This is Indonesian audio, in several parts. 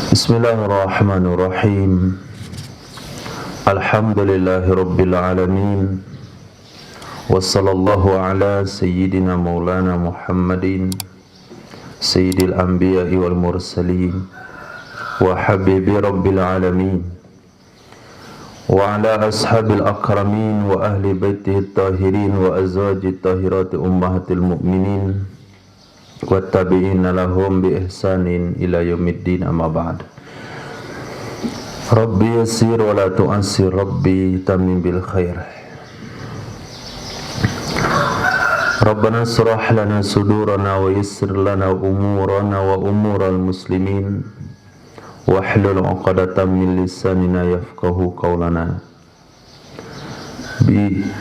Bismillahirrahmanirrahim. Alhamdulillahirabbil alamin. Wassallallahu ala sayyidina maulana Muhammadin sayyidil anbiya'i wal mursalin wa habibi rabbil alamin wa ala ashabil akramin wa ahli baitihi tahirin wa azwajit tahirati ummahatil mu'minin wa tabi'ina lahum bi ihsanin ila yaumiddin, amma ba'd. Rabbi yassir wa la tu'assir, Rabbi tamim bil khair. Rabbana surah lana sudurana wa yassir lana umurana wa umural muslimin wahlul 'uqdatam min lisanina yafqahu qawlana.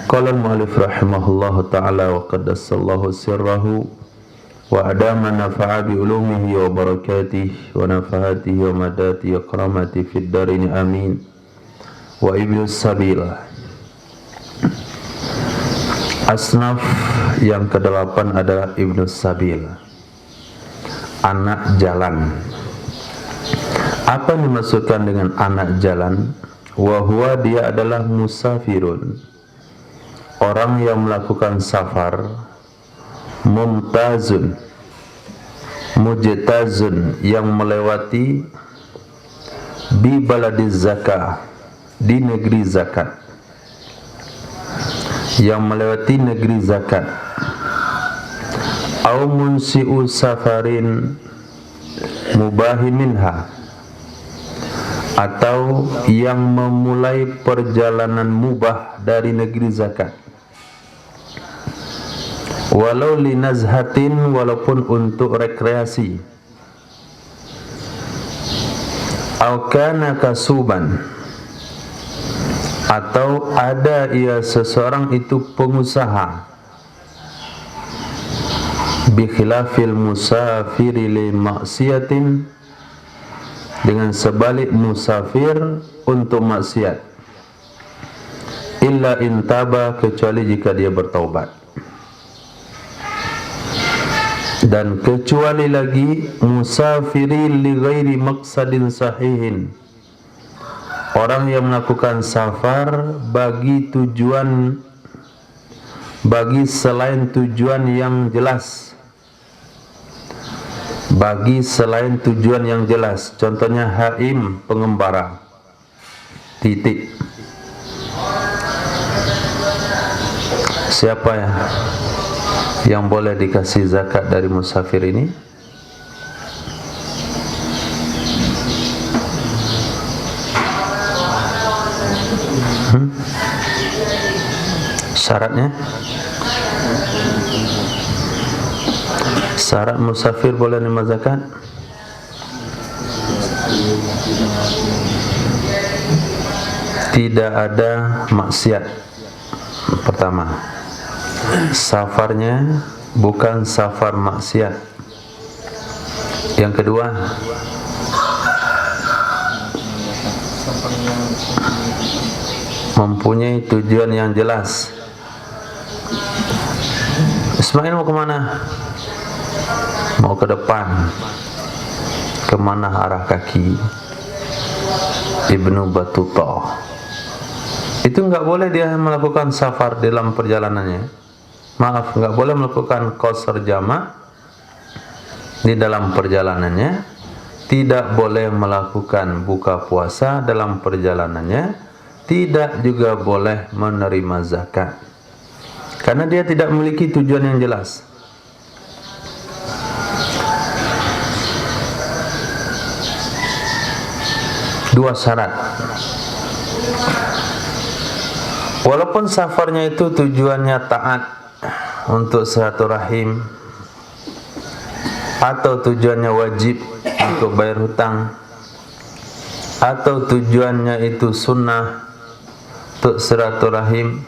Qala al-mu'allif rahimahullahu ta'ala wa qaddasallahu sirrahu wa adama nafa'a bi ulumihi wa barakatihi wa nafahatihi wa madati wa karamati fid darini amin. Wa ibnu sabil. Asnaf yang ke-8 adalah ibnu sabil, anak jalan. Apa yang dimaksudkan dengan anak jalan? Wa huwa, dia adalah musafirun, orang yang melakukan safar, mumtazun, mujtazun, yang melewati bi baladiz zakah, di negeri zakat, yang melewati negeri zakat. Au munsi'u safarin mubahi minha, atau yang memulai perjalanan mubah dari negeri zakat. Walau linazhatin, walaupun untuk rekreasi. Au kana kasuban, atau ada ia seseorang itu pengusaha. Bi khilafil musafiri li maksiatin, dengan sebalik musafir untuk maksiat. Illa intaba, kecuali jika dia bertaubat. Dan kecuali lagi musafiri li ghairi maqsadin sahihin, orang yang melakukan safar bagi tujuan, bagi selain tujuan yang jelas, bagi selain tujuan yang jelas. Contohnya haim, pengembara, titik. Siapa ya yang boleh dikasih zakat dari musafir ini? Syaratnya? Syarat musafir boleh menerima zakat? Tidak ada maksiat. Pertama, safarnya bukan safar maksiat. Yang kedua, mempunyai tujuan yang jelas. Ismail mau kemana? Mau ke depan. Kemana arah kaki? Ibnu Battuta. Itu enggak boleh dia melakukan safar dalam perjalanannya. Maaf, enggak boleh melakukan qasar jamak di dalam perjalanannya. Tidak boleh melakukan buka puasa dalam perjalanannya. Tidak juga boleh menerima zakat, karena dia tidak memiliki tujuan yang jelas. Dua syarat. Walaupun safarnya itu tujuannya taat untuk silaturahim, atau tujuannya wajib untuk bayar hutang, atau tujuannya itu sunnah untuk silaturahim,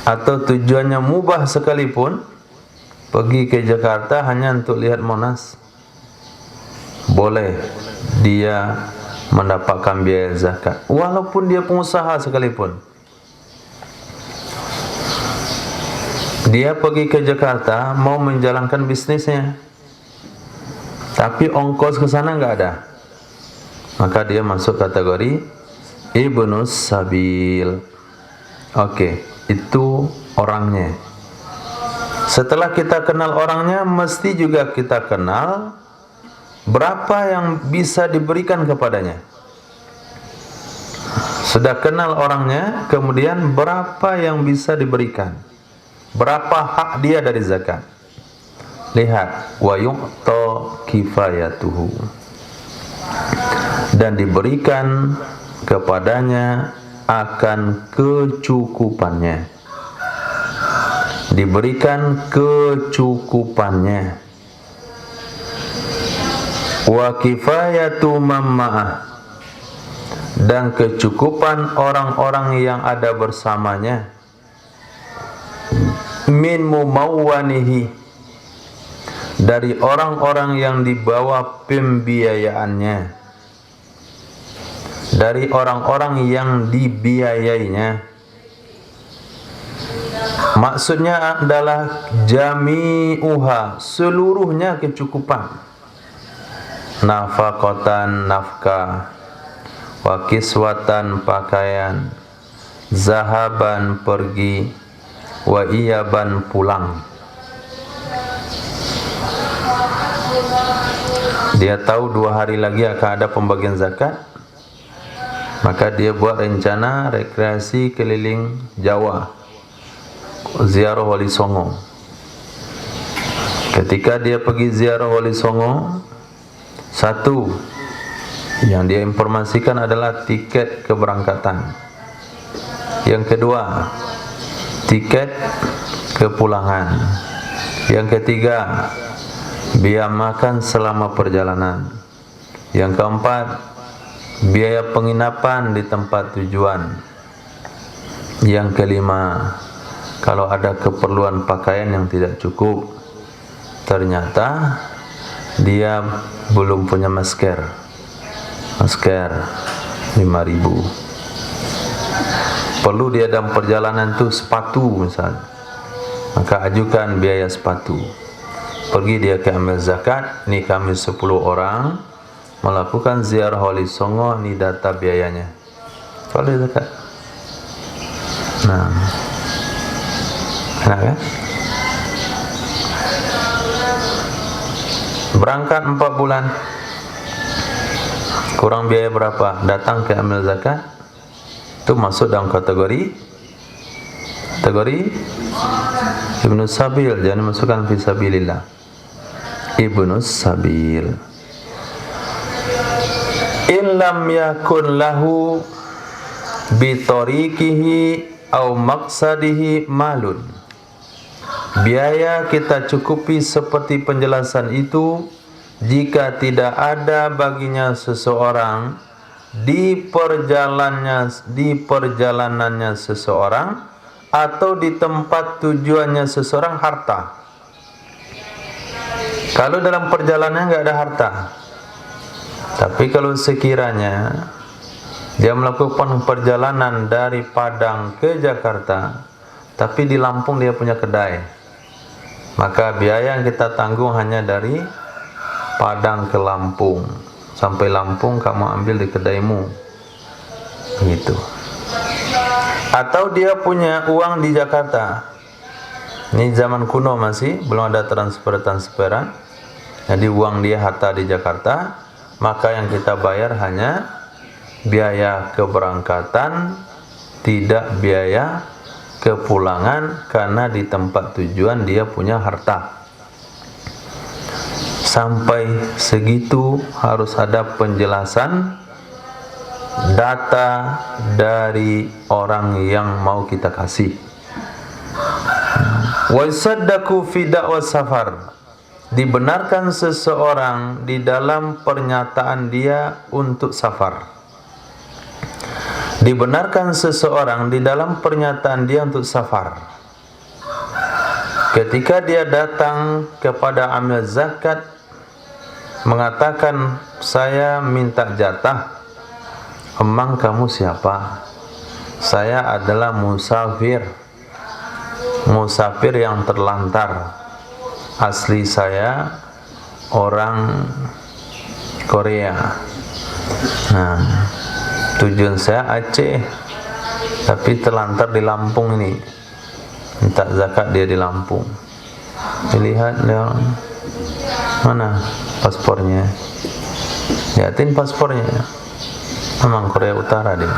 atau tujuannya mubah sekalipun, pergi ke Jakarta hanya untuk lihat Monas, boleh dia mendapatkan biaya zakat, walaupun dia pengusaha sekalipun. Dia pergi ke Jakarta mau menjalankan bisnisnya, tapi ongkos ke sana nggak ada. maka dia masuk kategori ibnus sabil. Oke, itu orangnya. Setelah kita kenal orangnya, mesti juga kita kenal berapa yang bisa diberikan kepadanya. Sudah kenal orangnya, kemudian berapa yang bisa diberikan, berapa hak dia dari zakat. Lihat, wa yu'ta kifayatuhu, dan diberikan kepadanya akan kecukupannya. Diberikan kecukupannya. Wa kifayatu mamma'ah, dan kecukupan orang-orang yang ada bersamanya. Min mumawwanihi, dari orang-orang yang di bawah pembiayaannya, dari orang-orang yang dibiayainya. Maksudnya adalah jami'uha, seluruhnya kecukupan. Nafaqatan, nafkah, wa kiswatan, pakaian, zahaban, pergi, wa iyaban, pulang. Dia tahu 2 hari lagi akan ada pembagian zakat, maka dia buat rencana rekreasi keliling Jawa, ziarah Wali Songo. Ketika dia pergi ziarah Wali Songo, satu yang dia informasikan adalah tiket keberangkatan. Yang kedua, tiket kepulangan. Yang ketiga, biaya makan selama perjalanan. Yang keempat, biaya penginapan di tempat tujuan. Yang kelima, kalau ada keperluan pakaian yang tidak cukup, ternyata dia belum punya masker 5.000. Perlu dia dalam perjalanan itu sepatu misalnya, maka ajukan biaya sepatu. Pergi dia ke ambil zakat, ni kami 10 orang melakukan ziarah Wali Songo, ni data biayanya. Kalau zakat. Nah, enak kan? Berangkat 4 bulan, kurang biaya berapa? Datang ke ambil zakat, itu masuk dalam kategori Ibnus Sabil. Jangan masukkan fi sabilillah. Ibnus Sabil. Illam yakun lahu bitariqihi au maqsadihi malun. Biaya kita cukupi seperti penjelasan itu jika tidak ada baginya seseorang di perjalanannya seseorang atau di tempat tujuannya seseorang harta. Kalau dalam perjalanan enggak ada harta, tapi kalau sekiranya dia melakukan perjalanan dari Padang ke Jakarta, tapi di Lampung dia punya kedai, maka biaya yang kita tanggung hanya dari Padang ke Lampung. Sampai Lampung kamu ambil di kedaimu, gitu. Atau dia punya uang di Jakarta. Ini zaman kuno masih belum ada transferan. Jadi uang dia harta di Jakarta, maka yang kita bayar hanya biaya keberangkatan, tidak biaya kepulangan, karena di tempat tujuan dia punya harta. Sampai segitu harus ada penjelasan data dari orang yang mau kita kasih. Wa saddaqu fi da'wa safar. Dibenarkan seseorang di dalam pernyataan dia untuk safar. Dibenarkan seseorang di dalam pernyataan dia untuk safar. Ketika dia datang kepada amil zakat, mengatakan, saya minta jatah. Emang kamu siapa? Saya adalah musafir yang terlantar. Asli saya orang Korea. Nah, tujuan saya Aceh, tapi terlantar di Lampung ini. Minta zakat dia di Lampung. Dilihat dia, mana paspornya? Lihatin paspornya. Memang Korea Utara dia.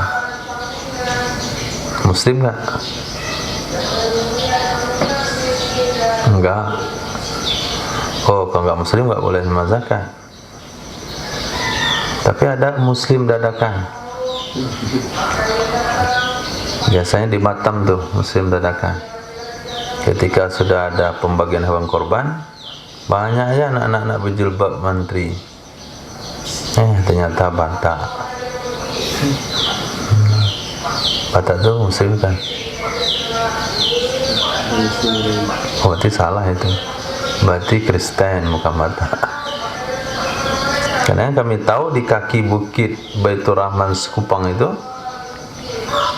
Muslim nggak? Enggak. Oh, kalau nggak Muslim nggak boleh terima zakat. Tapi ada Muslim dadakan. Biasanya di Batam tuh Muslim dadakan. Ketika sudah ada pembagian hewan korban, banyak ya anak-anak berjilbab mantri. Ternyata Batak. Batak tuh Muslim kan? Oh, berarti salah itu. Berarti Kristen bukan Batak. Karena kami tahu di kaki bukit Baitur Rahman Sekupang itu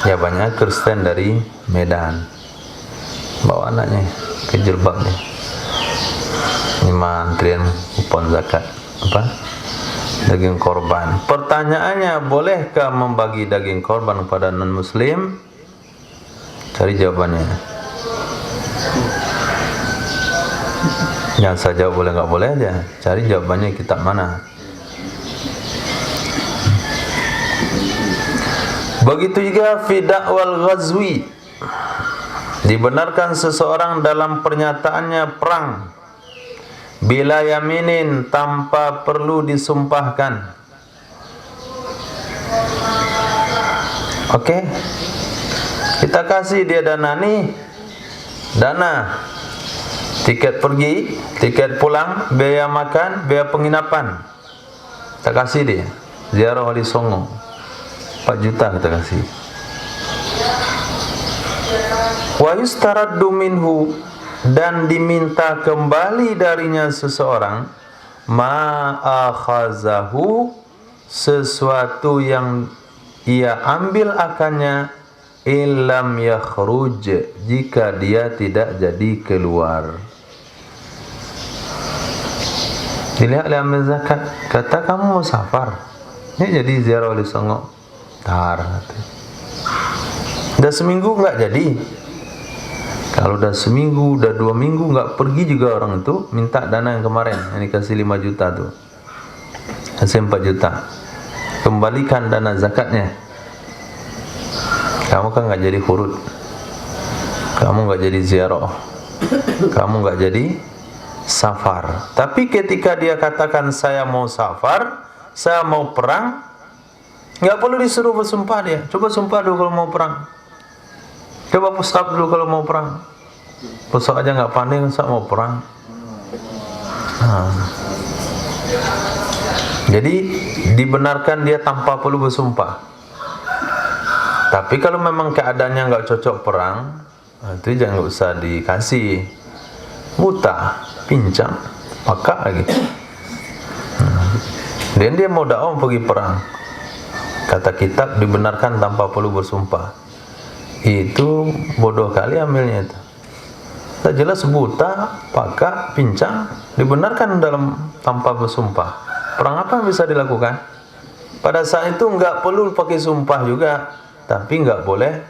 ya banyak Kristen dari Medan. Bawa anaknya ke jilbabnya. Ini antrian kupon zakat apa? Daging korban. Pertanyaannya, bolehkah membagi daging korban kepada non muslim? Cari jawabannya. Jangan saja boleh nggak boleh aja. Cari jawabannya kitab mana. Begitu juga fi da'wal ghazwi. Dibenarkan seseorang dalam pernyataannya perang bila yaminin, tanpa perlu disumpahkan. Oke, kita kasih dia dana nih, dana tiket pergi, tiket pulang, biaya makan, biaya penginapan. Kita kasih dia ziarah Wali Songo 4 juta kita kasih. Wa yustaraddu minhu, dan diminta kembali darinya seseorang ma akhazahu, sesuatu yang ia ambil akannya, illam yakhruj, jika dia tidak jadi keluar. Dilihat dia ambil zakat, kata kamu mau safar, ini jadi ziarah Wali Songo. Tar, udah seminggu nggak jadi. Kalau udah seminggu, udah 2 minggu nggak pergi juga orang itu, minta dana yang kemarin, yang dikasih 5 juta tuh, kasih 4 juta, kembalikan dana zakatnya. Kamu kan nggak jadi khurud, kamu nggak jadi ziarah, kamu nggak jadi safar. Tapi ketika dia katakan saya mau safar, saya mau perang, nggak perlu disuruh bersumpah dia. Coba sumpah dulu kalau mau perang. Coba push up dulu kalau mau perang. Push up aja nggak pandai, masa mau perang. Jadi dibenarkan dia tanpa perlu bersumpah. Tapi kalau memang keadaannya nggak cocok perang, itu jangan usah dikasih. Buta, pincang, pakak lagi. Dan dia mau dakwah pergi perang. Kata kitab dibenarkan tanpa perlu bersumpah. Itu bodoh kali ambilnya itu. Tak jelas buta, pakak, pincang, dibenarkan dalam tanpa bersumpah. Perang apa yang bisa dilakukan? Pada saat itu enggak perlu pakai sumpah juga, tapi enggak boleh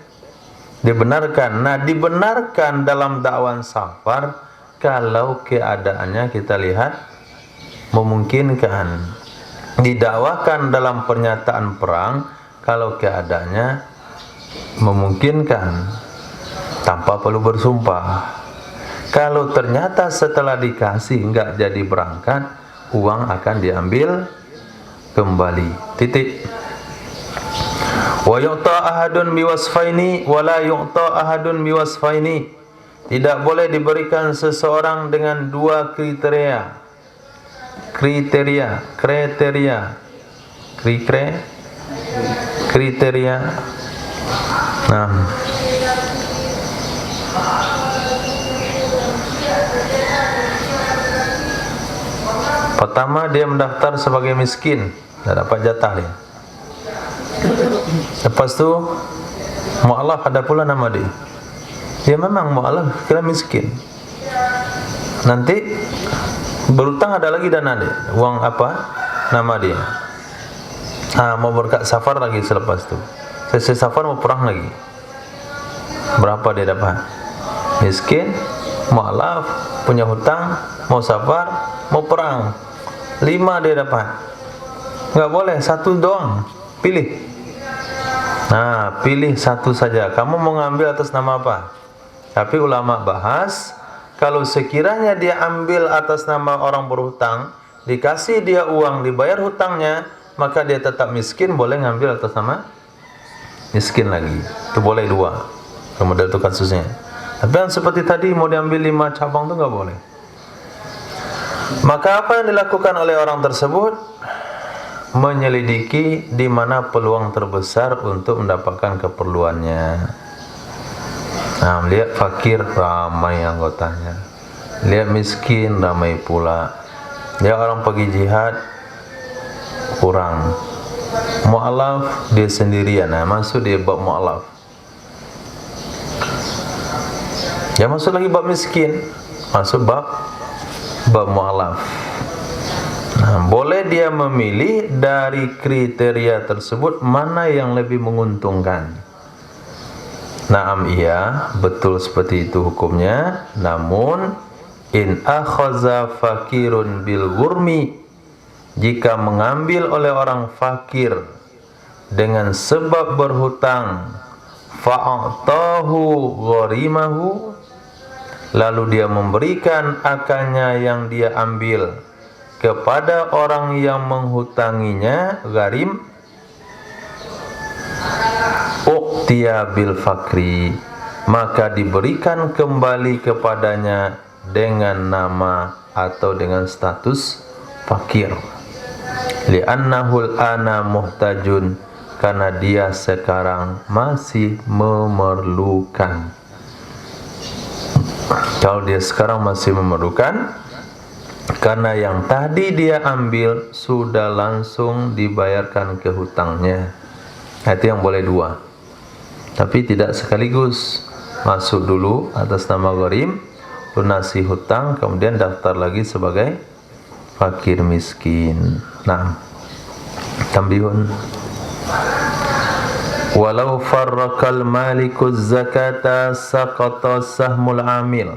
dibenarkan. Nah, dibenarkan dalam dakwaan safar kalau keadaannya kita lihat memungkinkan. Didakwakan dalam pernyataan perang kalau keadaannya memungkinkan tanpa perlu bersumpah. Kalau ternyata setelah dikasih enggak jadi berangkat, uang akan diambil kembali. Titik. Wa yu'ta ahadun biwasfaini wa la yu'ta ahadun biwasfaini. Tidak boleh diberikan seseorang dengan 2 kriteria. Kriteria. Nah, pertama dia mendaftar sebagai miskin, tidak dapat jatah dia. Lepas tu mu'alaf ada pula nama dia. Dia memang mu'alaf, kira miskin. Nanti berutang ada lagi dana dia, uang apa? Nama dia. Mau berangkat safar lagi selepas itu. Selesai safar mau perang lagi. Berapa dia dapat? Miskin, mu'alaf, punya hutang, mau safar, mau perang. 5 dia dapat. Enggak boleh, 1 doang. Pilih. Pilih 1 saja. Kamu mau ngambil atas nama apa? Tapi ulama bahas, kalau sekiranya dia ambil atas nama orang berhutang, dikasih dia uang, dibayar hutangnya, maka dia tetap miskin, boleh ngambil atas nama miskin lagi. Itu boleh 2. Kemudian itu kasusnya. Tapi yang seperti tadi mau diambil 5 cabang itu nggak boleh. Maka apa yang dilakukan oleh orang tersebut? Menyelidiki di mana peluang terbesar untuk mendapatkan keperluannya. Lihat fakir, ramai anggotanya. Lihat miskin, ramai pula. Lihat orang pergi jihad, kurang. Mu'alaf, dia sendirian. Masuk dia bab mu'alaf. Ya masuk lagi bab miskin, masuk bab mu'alaf. Boleh dia memilih dari kriteria tersebut mana yang lebih menguntungkan. Naam, iya, betul seperti itu hukumnya. Namun in akhaza fakirun bil ghurmi, jika mengambil oleh orang fakir dengan sebab berhutang, fa'atahu gharimahu, lalu dia memberikan akannya yang dia ambil kepada orang yang menghutanginya, gharim, uqtiya bil fakri, maka diberikan kembali kepadanya dengan nama atau dengan status fakir. Li'annahul ana muhtajun, karena dia sekarang masih memerlukan. Kalau dia sekarang masih memerlukan, karena yang tadi dia ambil sudah langsung dibayarkan ke hutangnya. Itu yang boleh 2. Tapi tidak sekaligus. Masuk dulu atas nama gharim, lunasi hutang, kemudian daftar lagi sebagai fakir miskin. Tambihun. Walau farraqal maliku zakata saqata sahmul amil,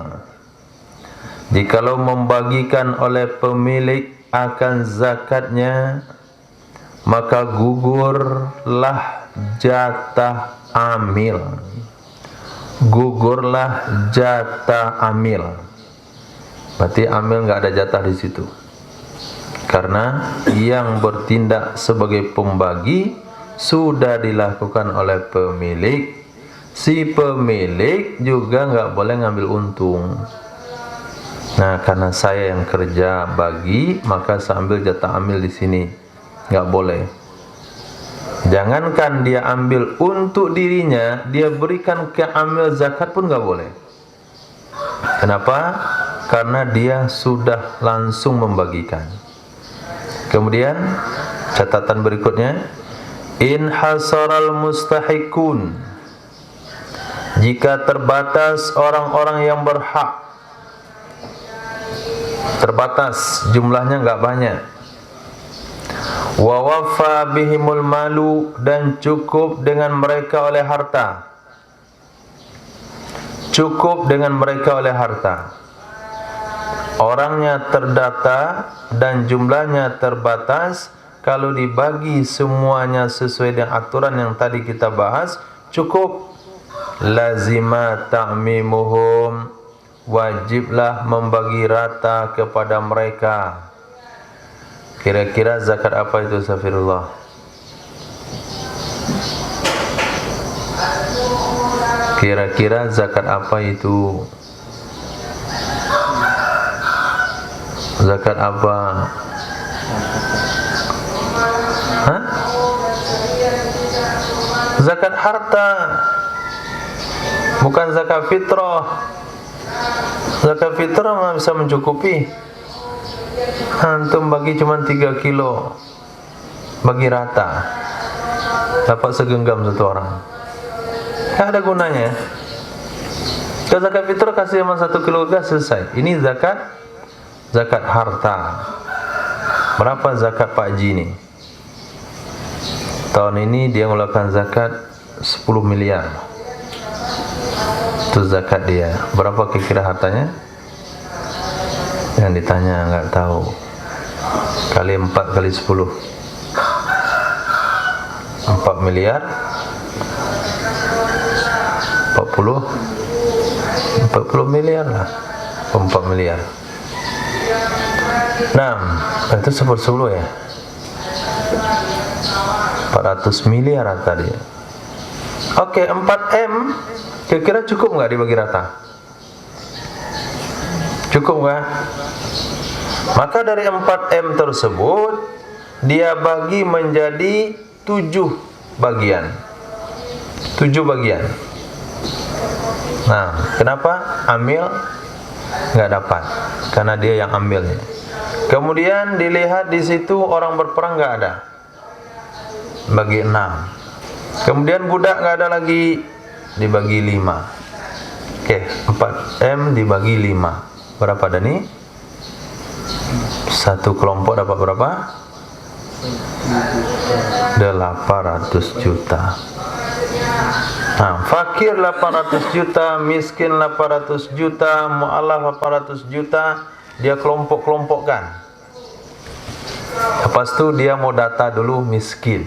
jikalau membagikan oleh pemilik akan zakatnya, maka gugurlah jatah amil. Gugurlah jatah amil. Berarti amil enggak ada jatah di situ. Karena yang bertindak sebagai pembagi sudah dilakukan oleh pemilik. Si pemilik juga enggak boleh ngambil untung. Karena saya yang kerja bagi, maka saya ambil jatah amil di sini. Enggak boleh. Jangankan dia ambil untuk dirinya, dia berikan ke amil zakat pun enggak boleh. Kenapa? Karena dia sudah langsung membagikan. Kemudian catatan berikutnya, in hasaral mustahiqun, jika terbatas orang-orang yang berhak, terbatas jumlahnya enggak banyak, wa wafa bihimul malu, dan cukup dengan mereka oleh harta, cukup dengan mereka oleh harta. Orangnya terdata dan jumlahnya terbatas, kalau dibagi semuanya sesuai dengan aturan yang tadi kita bahas, cukup. Lazima ta'mimuhum, wajiblah membagi rata kepada mereka. Kira-kira zakat apa itu, Safirullah? Kira-kira zakat apa itu? Zakat apa? Zakat harta, bukan zakat fitrah. Zakat fitrah mana bisa mencukupi? Antum bagi cuma 3 kilo, bagi rata, dapat segenggam satu orang, tak ada gunanya. Kalau zakat fitrah kasih cuma 1 kilo gas, selesai. Ini zakat harta. Berapa zakat Pak Haji ini? Tahun ini dia mengeluarkan zakat 10 miliar. Itu zakat dia. Berapa kira-kira hartanya? Yang ditanya nggak tahu. Kali 4 kali 10. 4 miliar 40 miliar lah. 4 miliar. Nah, itu 10 ya. 400 miliar tadi. Oke, 4M kira-kira cukup nggak dibagi rata? Cukup nggak? Maka dari 4M tersebut dia bagi menjadi 7 bagian. 7 bagian. Nah, kenapa? Amil nggak dapat, karena dia yang ambilnya. Kemudian dilihat di situ orang berperang nggak ada, bagi 6. Kemudian budak nggak ada lagi, dibagi 5. Oke, 4M dibagi 5. Berapa dah nih? Satu kelompok dapat berapa? 800 juta. Nah, fakir 800 juta, miskin 800 juta, mu'alaf 800 juta, dia kelompok-kelompokkan. Lepas itu dia mau data dulu miskin.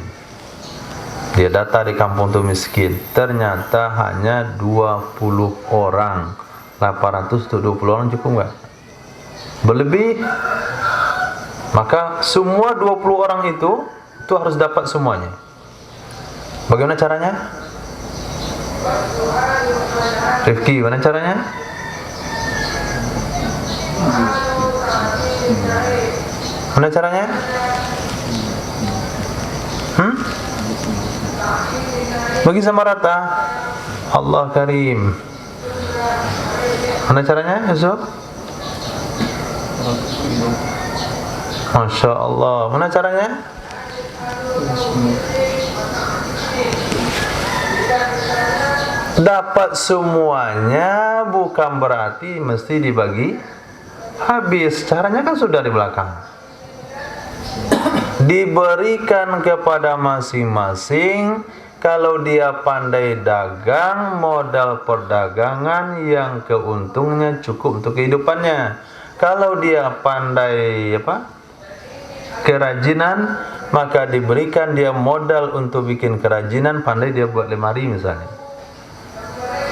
Dia data di kampung itu miskin. Ternyata hanya 20 orang. 800 untuk 20 orang cukup nggak? Berlebih. Maka semua 20 orang itu harus dapat semuanya. Bagaimana caranya? Rifki, bagaimana caranya? Bagaimana caranya? Bagi sama rata. Allah Karim. Bagaimana caranya, Yusuf? Masya Allah. Bagaimana caranya? Dapat semuanya bukan berarti mesti dibagi habis. Caranya kan sudah di belakang. Diberikan kepada masing-masing. Kalau dia pandai dagang, modal perdagangan yang keuntungnya cukup untuk kehidupannya. Kalau dia pandai kerajinan, maka diberikan dia modal untuk bikin kerajinan. Pandai dia buat lemari misalnya,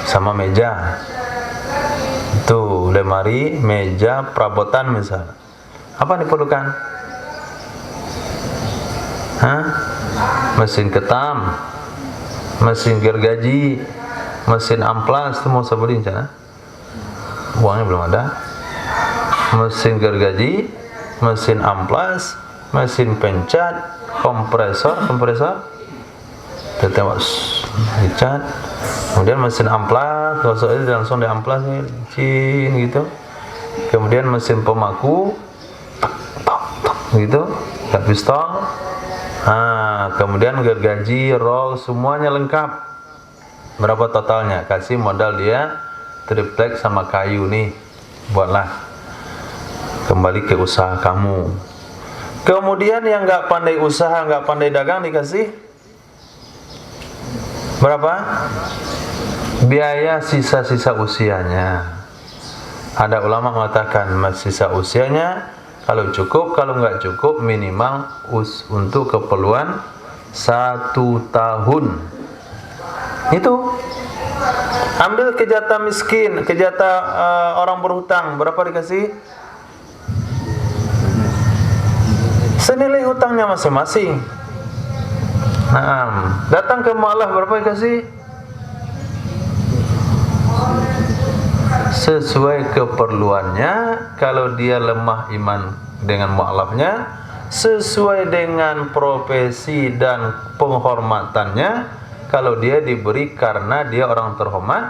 sama meja. Tuh, lemari, meja, perabotan misalnya. Apa diperlukan? Mesin ketam, mesin gergaji, mesin amplas. Itu mau sebutin sana. Uangnya belum ada. Mesin gergaji, mesin amplas, mesin pencat, kompresor, tembak dicat. Kemudian mesin amplas, gosok itu langsung di amplas gitu. Kemudian mesin pemaku, gitu, kat pistol. Kemudian gergaji, roll, semuanya lengkap. Berapa totalnya? Kasih modal dia triplek sama kayu nih, buatlah. Kembali ke usaha kamu. Kemudian yang nggak pandai usaha, nggak pandai dagang dikasih berapa? Biaya sisa-sisa usianya. Ada ulama mengatakan sisa usianya, kalau cukup, kalau nggak cukup minimal untuk keperluan 1 tahun. Itu. Ambil kejata miskin, kejata orang berhutang, berapa dikasih? Senilai hutangnya masing-masing. Datang ke mu'alaf, berapa dikasih? Sesuai keperluannya. Kalau dia lemah iman dengan mu'alafnya, sesuai dengan profesi dan penghormatannya. Kalau dia diberi karena dia orang terhormat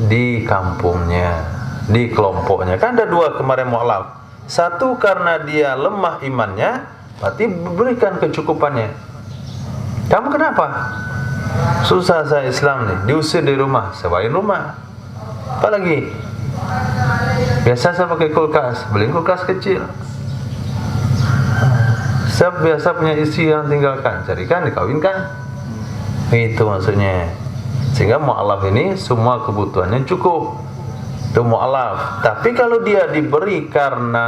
di kampungnya, di kelompoknya. Kan ada 2 kemarin mu'alaf. Satu karena dia lemah imannya, berarti berikan kecukupannya. Kamu kenapa? Susah saya Islam nih, diusir di rumah, sewain rumah. Apa lagi? Biasa saya pakai kulkas, beli kulkas kecil. Saya biasa punya istri yang tinggalkan, carikan, dikawinkan. Itu maksudnya. Sehingga mu'alaf ini semua kebutuhannya cukup. Itu mu'alaf. Tapi kalau dia diberi karena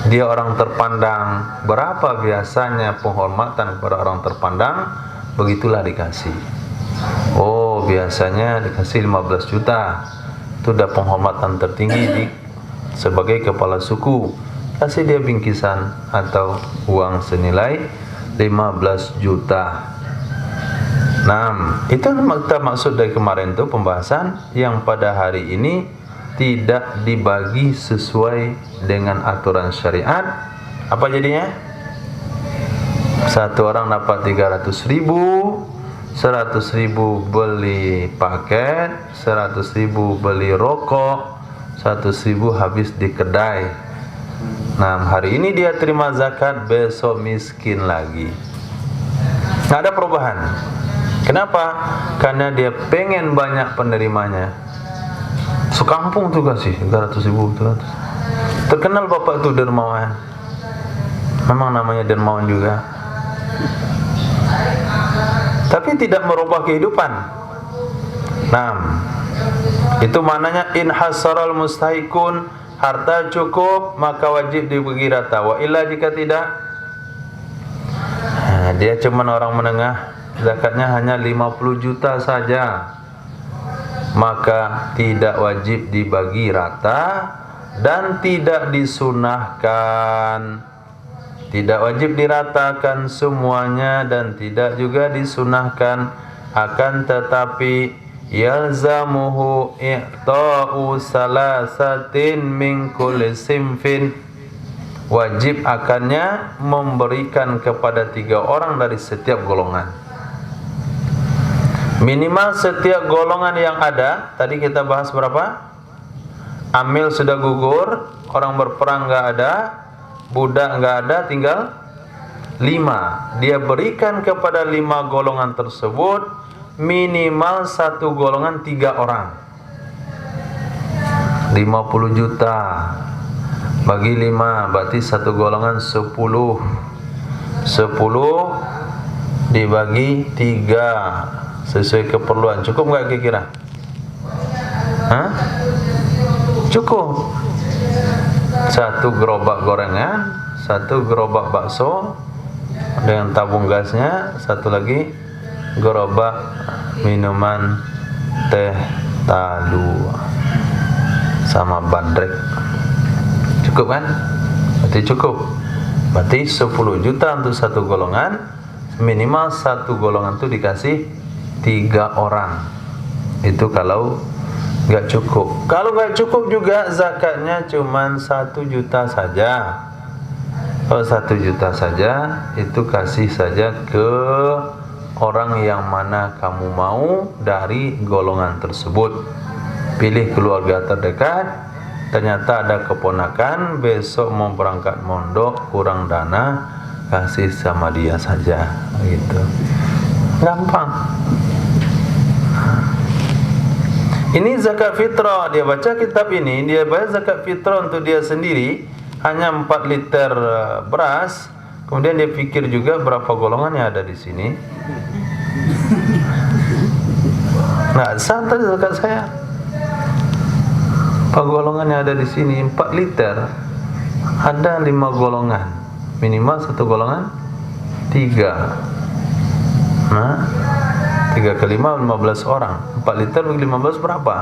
dia orang terpandang, berapa biasanya penghormatan kepada orang terpandang, begitulah dikasih. Oh, biasanya dikasih 15 juta. Itu udah penghormatan tertinggi sebagai kepala suku. Kasih dia bingkisan atau uang senilai 15 juta. Nah, itu kita maksud dari kemarin tuh pembahasan yang pada hari ini tidak dibagi sesuai dengan aturan syariat. Apa jadinya? Satu orang dapat 300.000, 100.000 beli paket, 100.000 beli rokok, 100.000 habis di kedai. Nah, hari ini dia terima zakat, besok miskin lagi. Nggak ada perubahan. Kenapa? Karena dia pengen banyak penerimanya. Sekampung tuh kasih 300.000 200. Terkenal bapak itu dermawan. Memang namanya dermawan juga. Tapi tidak merubah kehidupan. Nah, itu maknanya in hasaral mustahikun, harta cukup maka wajib dibagi rata. Wa illa jika tidak, dia cuma orang menengah, zakatnya hanya 50 juta saja, maka tidak wajib dibagi rata dan tidak disunahkan. Tidak wajib diratakan semuanya dan tidak juga disunahkan. Akan tetapi yalzamuhu i'ta'u salasatin min kulli simfin, wajib akannya memberikan kepada 3 orang dari setiap golongan. Minimal setiap golongan yang ada. Tadi kita bahas berapa? Amil sudah gugur, orang berperang enggak ada, budak enggak ada, tinggal 5. Dia berikan kepada 5 golongan tersebut minimal satu golongan 3 orang. 50 juta bagi 5 berarti satu golongan 10. 10 dibagi 3 sesuai keperluan. Cukup enggak kira-kira? Hah? Cukup. Satu gerobak gorengan, satu gerobak bakso dengan tabung gasnya, satu lagi gerobak minuman teh talu sama bandrek. Cukup kan? Berarti cukup. Berarti 10 juta untuk satu golongan. Minimal satu golongan itu dikasih 3 orang. Itu kalau nggak cukup. Kalau nggak cukup juga zakatnya cuma 1 juta saja. Kalau 1 juta saja, itu kasih saja ke orang yang mana kamu mau dari golongan tersebut. Pilih keluarga terdekat. Ternyata ada keponakan, besok mau berangkat mondok, kurang dana, kasih sama dia saja. Gitu. Gampang. Ini zakat fitrah. Dia baca kitab ini, dia bayar zakat fitrah untuk dia sendiri, hanya 4 liter beras. Kemudian dia pikir juga berapa golongan yang ada di sini. Nggak sah tadi zakat saya. Apa golongan yang ada di sini? 4 liter. Ada 5 golongan. Minimal satu golongan 3. Nah, 3 ke 5 15 orang. 4 liter bagi 15 berapa?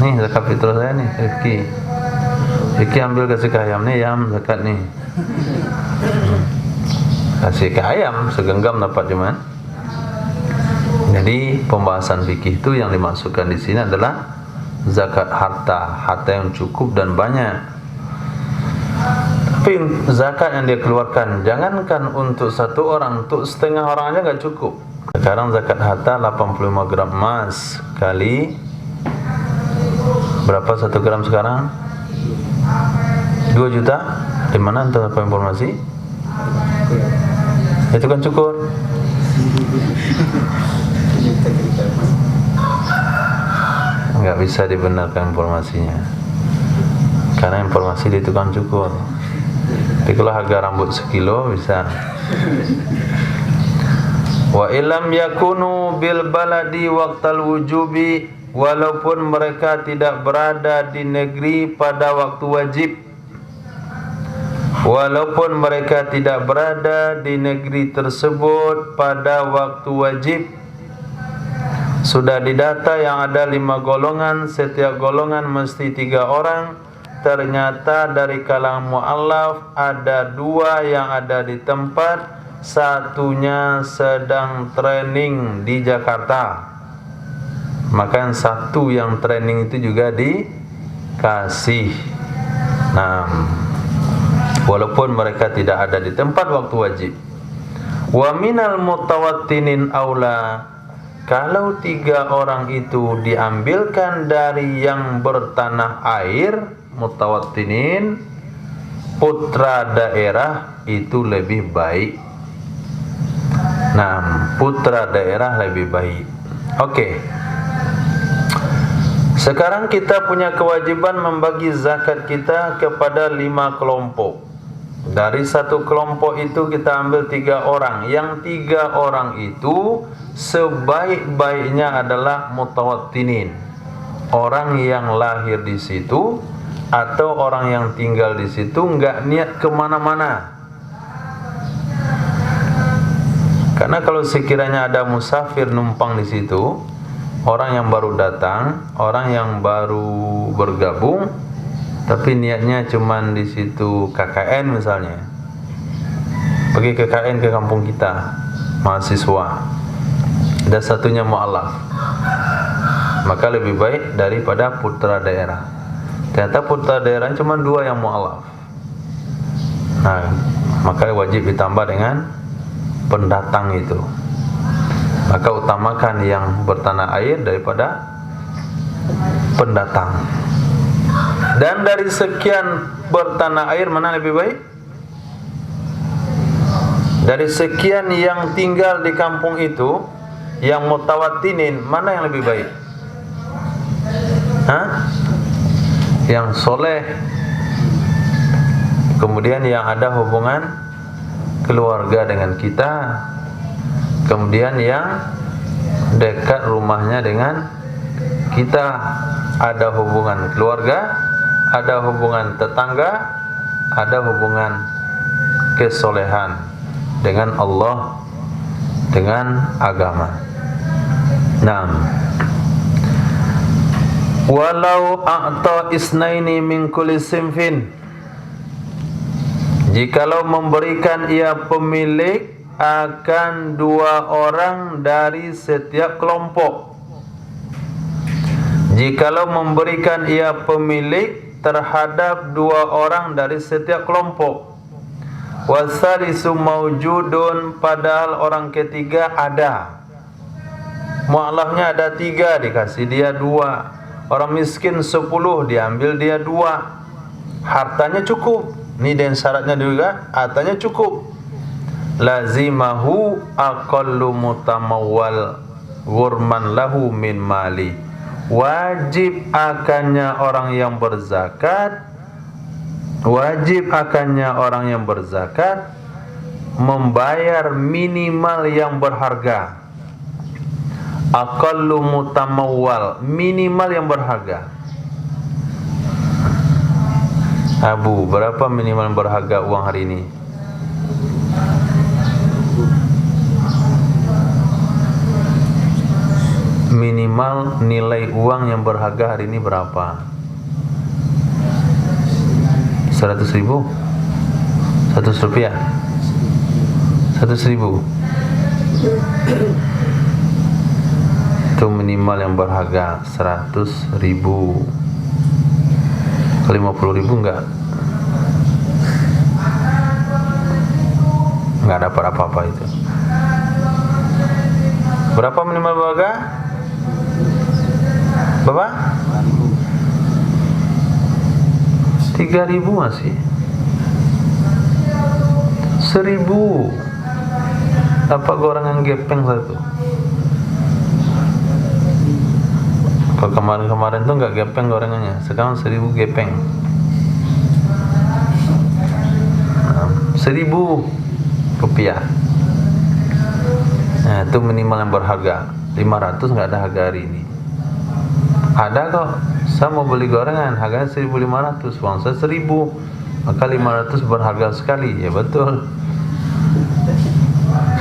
Nih zakat fitrah saya nih, Rifki. Rifki ambil kasih ke ayam nih, ayam zakat nih. Kasih ke ayam, segenggam dapat cuman. Jadi pembahasan fikih itu yang dimaksudkan di sini adalah zakat harta yang cukup dan banyak. Tapi zakat yang dia keluarkan, jangankan untuk satu orang, untuk setengah orang aja nggak cukup. Sekarang zakat harta 85 gram emas kali berapa 1 gram sekarang? 2 juta. Di mana entah apa informasi? Itu kan cukur. Nggak bisa dibenarkan informasinya. karena informasi di tukang cukur. Tapi kalau harga rambut sekilo bisa. Wa illam yakunu bil baladi waqtal wujubi, walaupun mereka tidak berada di negeri pada waktu wajib. Walaupun mereka tidak berada di negeri tersebut pada waktu wajib. Sudah didata yang ada 5 golongan, setiap golongan mesti 3 orang. Ternyata dari kalangan mu'allaf ada 2 yang ada di tempat, satunya sedang training di Jakarta. Maka yang satu yang training itu juga dikasih. Nah, walaupun mereka tidak ada di tempat waktu wajib. Wa minal mutawattinin aula, kalau 3 orang itu diambilkan dari yang bertanah air, mutawattinin, putra daerah itu lebih baik. Nah, putra daerah lebih baik. Oke. Sekarang kita punya kewajiban membagi zakat kita kepada 5 kelompok. Dari satu kelompok itu kita ambil 3 orang. Yang 3 orang itu sebaik-baiknya adalah mutawattinin, orang yang lahir di situ atau orang yang tinggal di situ, enggak niat kemana-mana. Karena kalau sekiranya ada musafir numpang di situ, orang yang baru datang, orang yang baru bergabung, tapi niatnya cuman di situ KKN misalnya, pergi KKN ke kampung kita, mahasiswa, dan satunya mu'allaf, maka lebih baik daripada putra daerah. Ternyata putra daerah cuma 2 yang mu'allaf. Nah, maka wajib ditambah dengan pendatang itu. Maka utamakan yang bertanah air daripada pendatang. Dan dari sekian bertanah air, mana lebih baik? Dari sekian yang tinggal di kampung itu, yang mutawattinin, mana yang lebih baik? Yang soleh, kemudian yang ada hubungan keluarga dengan kita, kemudian yang dekat rumahnya dengan kita, ada hubungan keluarga, ada hubungan tetangga, ada hubungan kesolehan dengan Allah, dengan agama. Nah, walau a'ta isnaini min kulli sinfin, jikalau memberikan ia pemilik akan 2 orang dari setiap kelompok. Jikalau memberikan ia pemilik terhadap 2 orang dari setiap kelompok. Wasarisu maujudun, padahal orang ketiga ada. Mu'allafnya ada 3, dikasih dia 2. Orang miskin 10, diambil dia 2. Hartanya cukup. Ini dan syaratnya juga, hartanya cukup. Lazimahu aqallu mutamawwal ghurman lahu min mali. Wajib akannya orang yang berzakat, wajib akannya orang yang berzakat membayar minimal yang berharga. Aqallu mutamawwal, minimal yang berharga. Abu, berapa minimal berharga uang hari ini? Minimal nilai uang yang berharga hari ini berapa? 100 ribu? 100 rupiah? 100 ribu? Itu minimal yang berharga 100 ribu. 50 ribu enggak dapat apa-apa itu. Berapa minimal berharga? Berapa? 3.000 masih. 1.000 dapat gorengan gepeng satu. Kalau kemarin-kemarin tuh enggak gepeng gorengannya, sekarang 1.000 gepeng. Rp1.000. Nah, itu minimal yang berharga. 500 nggak ada harga hari ini. Ada kok, saya mau beli gorengan harganya 1.500, uang saya 1.000, maka 500 berharga sekali. Ya betul,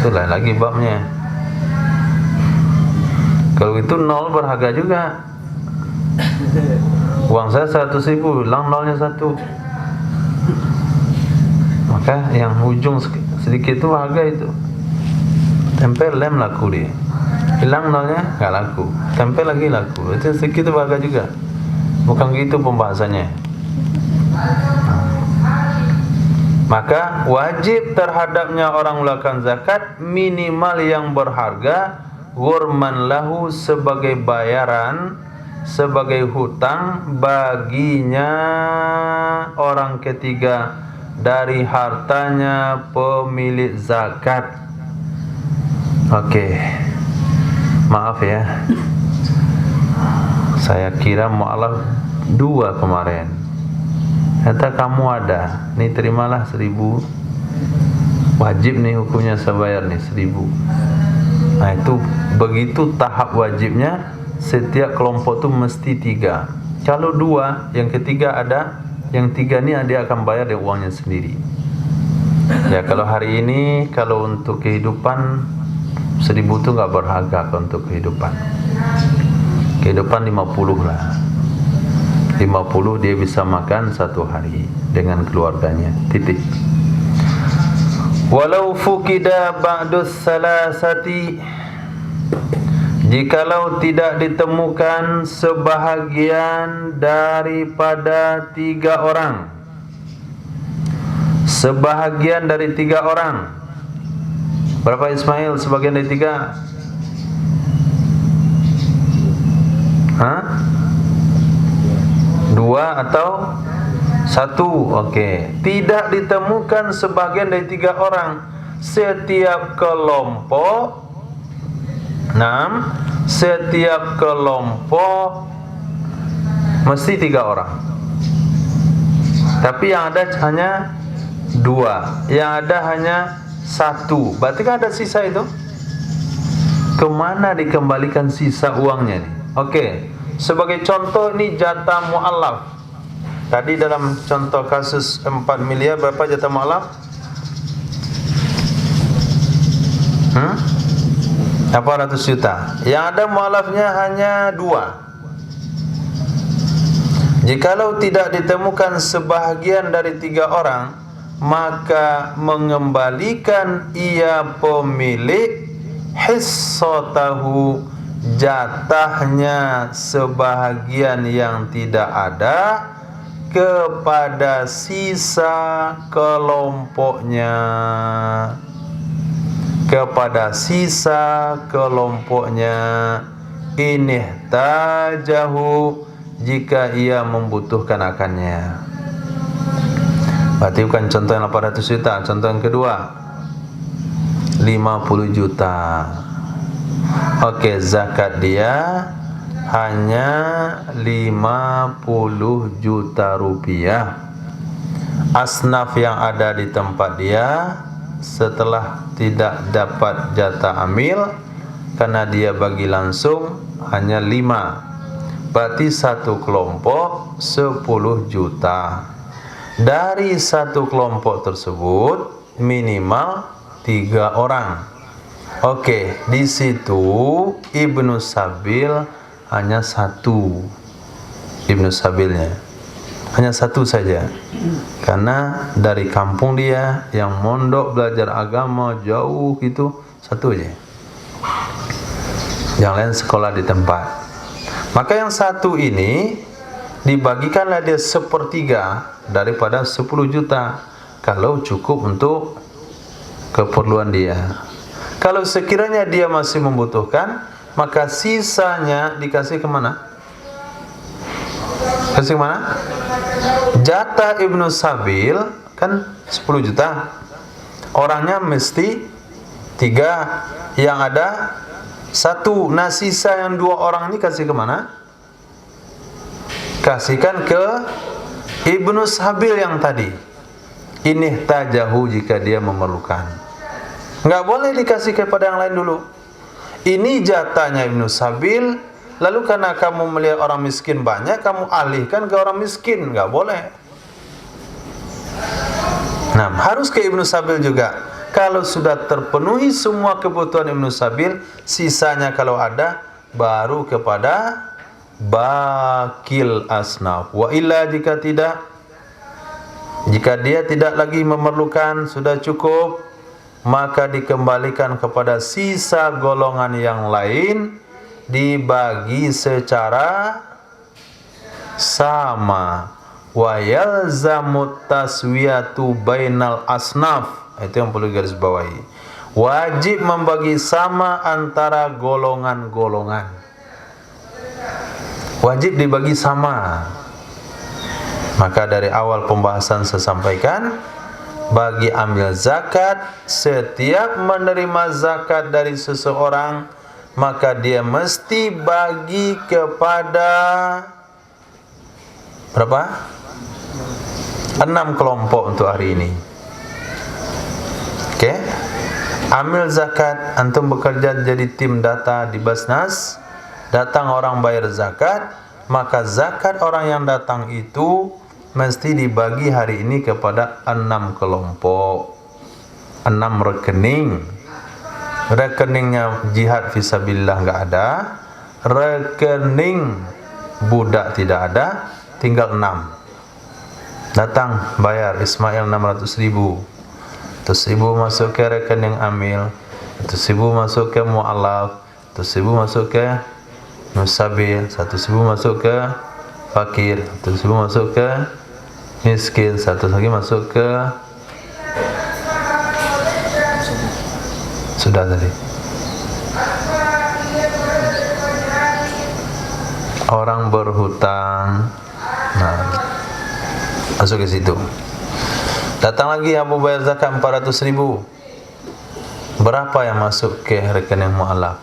itu lain lagi babnya. Kalau itu 0 berharga juga. Uang saya 100.000, hilang nolnya 1, maka yang ujung sedikit itu harga itu. Tempel lem laku dia, hilang nolnya nggak laku, tempel lagi laku, itu sedikit itu harga juga. Bukan gitu pembahasannya. Maka wajib terhadapnya orang melakukan zakat minimal yang berharga, ghurman lahu, sebagai bayaran, sebagai hutang baginya orang ketiga dari hartanya pemilik zakat. Oke, maaf ya, saya kira mu'alaf 2 kemarin. Kata kamu ada, nih terimalah 1.000, wajib nih hukumnya saya bayar nih 1.000. Nah itu begitu tahap wajibnya. Setiap kelompok itu mesti 3. Kalau 2, yang ketiga ada, yang 3 ini dia akan bayar dia uangnya sendiri. Ya kalau hari ini, kalau untuk kehidupan 1.000 itu nggak berharga untuk kehidupan. Kehidupan 50 lah. 50 dia bisa makan 1 hari dengan keluarganya. Titik. Walau fukida ba'dus salasati, jikalau tidak ditemukan sebahagian daripada 3 orang. Sebahagian dari 3 orang. Berapa Ismail sebagian dari 3? Hah? 2 atau 1? Oke. Tidak ditemukan sebagian dari 3 orang. Setiap kelompok 6. Setiap kelompok mesti 3 orang. Tapi yang ada hanya 2, yang ada hanya 1. Berarti kan ada sisa itu. Kemana dikembalikan sisa uangnya nih? Oke, sebagai contoh ini jatah mu'alaf. Tadi dalam contoh kasus 4 miliar berapa jatah mu'alaf? 800 juta. Yang ada mu'alafnya hanya 2. Jikalau tidak ditemukan sebahagian dari 3 orang, maka mengembalikan ia pemilik hissatahu, jatahnya sebahagian yang tidak ada, kepada sisa kelompoknya. Kepada sisa kelompoknya. Ini tajahu, jika ia membutuhkan akannya. Berarti bukan contoh yang 800 juta. Contoh yang kedua 50 juta. Oke, zakat dia hanya 50 juta rupiah. Asnaf yang ada di tempat dia setelah tidak dapat jatah amil karena dia bagi langsung hanya 5. Berarti satu kelompok 10 juta. Dari satu kelompok tersebut minimal 3 orang. Oke, di situ Ibnu Sabil hanya 1. Ibnu Sabilnya hanya 1 saja. Karena dari kampung dia yang mondok belajar agama jauh itu 1 aja. Yang lain sekolah di tempat. Maka yang 1 ini dibagikanlah dia 1/3 daripada 10 juta kalau cukup untuk keperluan dia. Kalau sekiranya dia masih membutuhkan, maka sisanya dikasih kemana? Kasih kemana? Jatah Ibnu Sabil kan 10 juta. Orangnya mesti 3, yang ada 1. Nah sisa yang 2 orang ini kasih kemana? Kasihkan ke Ibnu Sabil yang tadi. Ini tajahu jika dia memerlukan. Nggak boleh dikasih kepada yang lain dulu. Ini jatahnya Ibnu Sabil, lalu karena kamu melihat orang miskin banyak, kamu alihkan ke orang miskin. Nggak boleh. Nah, harus ke Ibnu Sabil juga. Kalau sudah terpenuhi semua kebutuhan Ibnu Sabil, sisanya kalau ada, baru kepada bakil asnaf. Wa illa jika tidak, jika dia tidak lagi memerlukan, sudah cukup, maka dikembalikan kepada sisa golongan yang lain, dibagi secara sama. Wa yalzamut taswiyatu bainal asnaf. Itu yang perlu garis bawahi. Wajib membagi sama antara golongan-golongan. Wajib dibagi sama. Maka dari awal pembahasan saya sampaikan, bagi ambil zakat, setiap menerima zakat dari seseorang, maka dia mesti bagi kepada berapa? 6 kelompok untuk hari ini. Oke? Ambil zakat, antum bekerja jadi tim data di Basnas, datang orang bayar zakat, maka zakat orang yang datang itu mesti dibagi hari ini kepada 6 kelompok, 6 rekening. Rekeningnya jihad fisabilillah enggak ada, rekening budak tidak ada, tinggal 6. Datang bayar Ismail 600.000, 100.000 masuk ke rekening Amil, 100.000 masuk ke Mu'alaf, 100.000 masuk ke Nusabil, 100.000 masuk ke fakir, 100.000 masuk ke miskin, 100 lagi masuk ke sudah tadi orang berhutang. Nah, masuk ke situ. Datang lagi Abu bayar zakat 400.000. Berapa yang masuk ke rekening mu'alaf?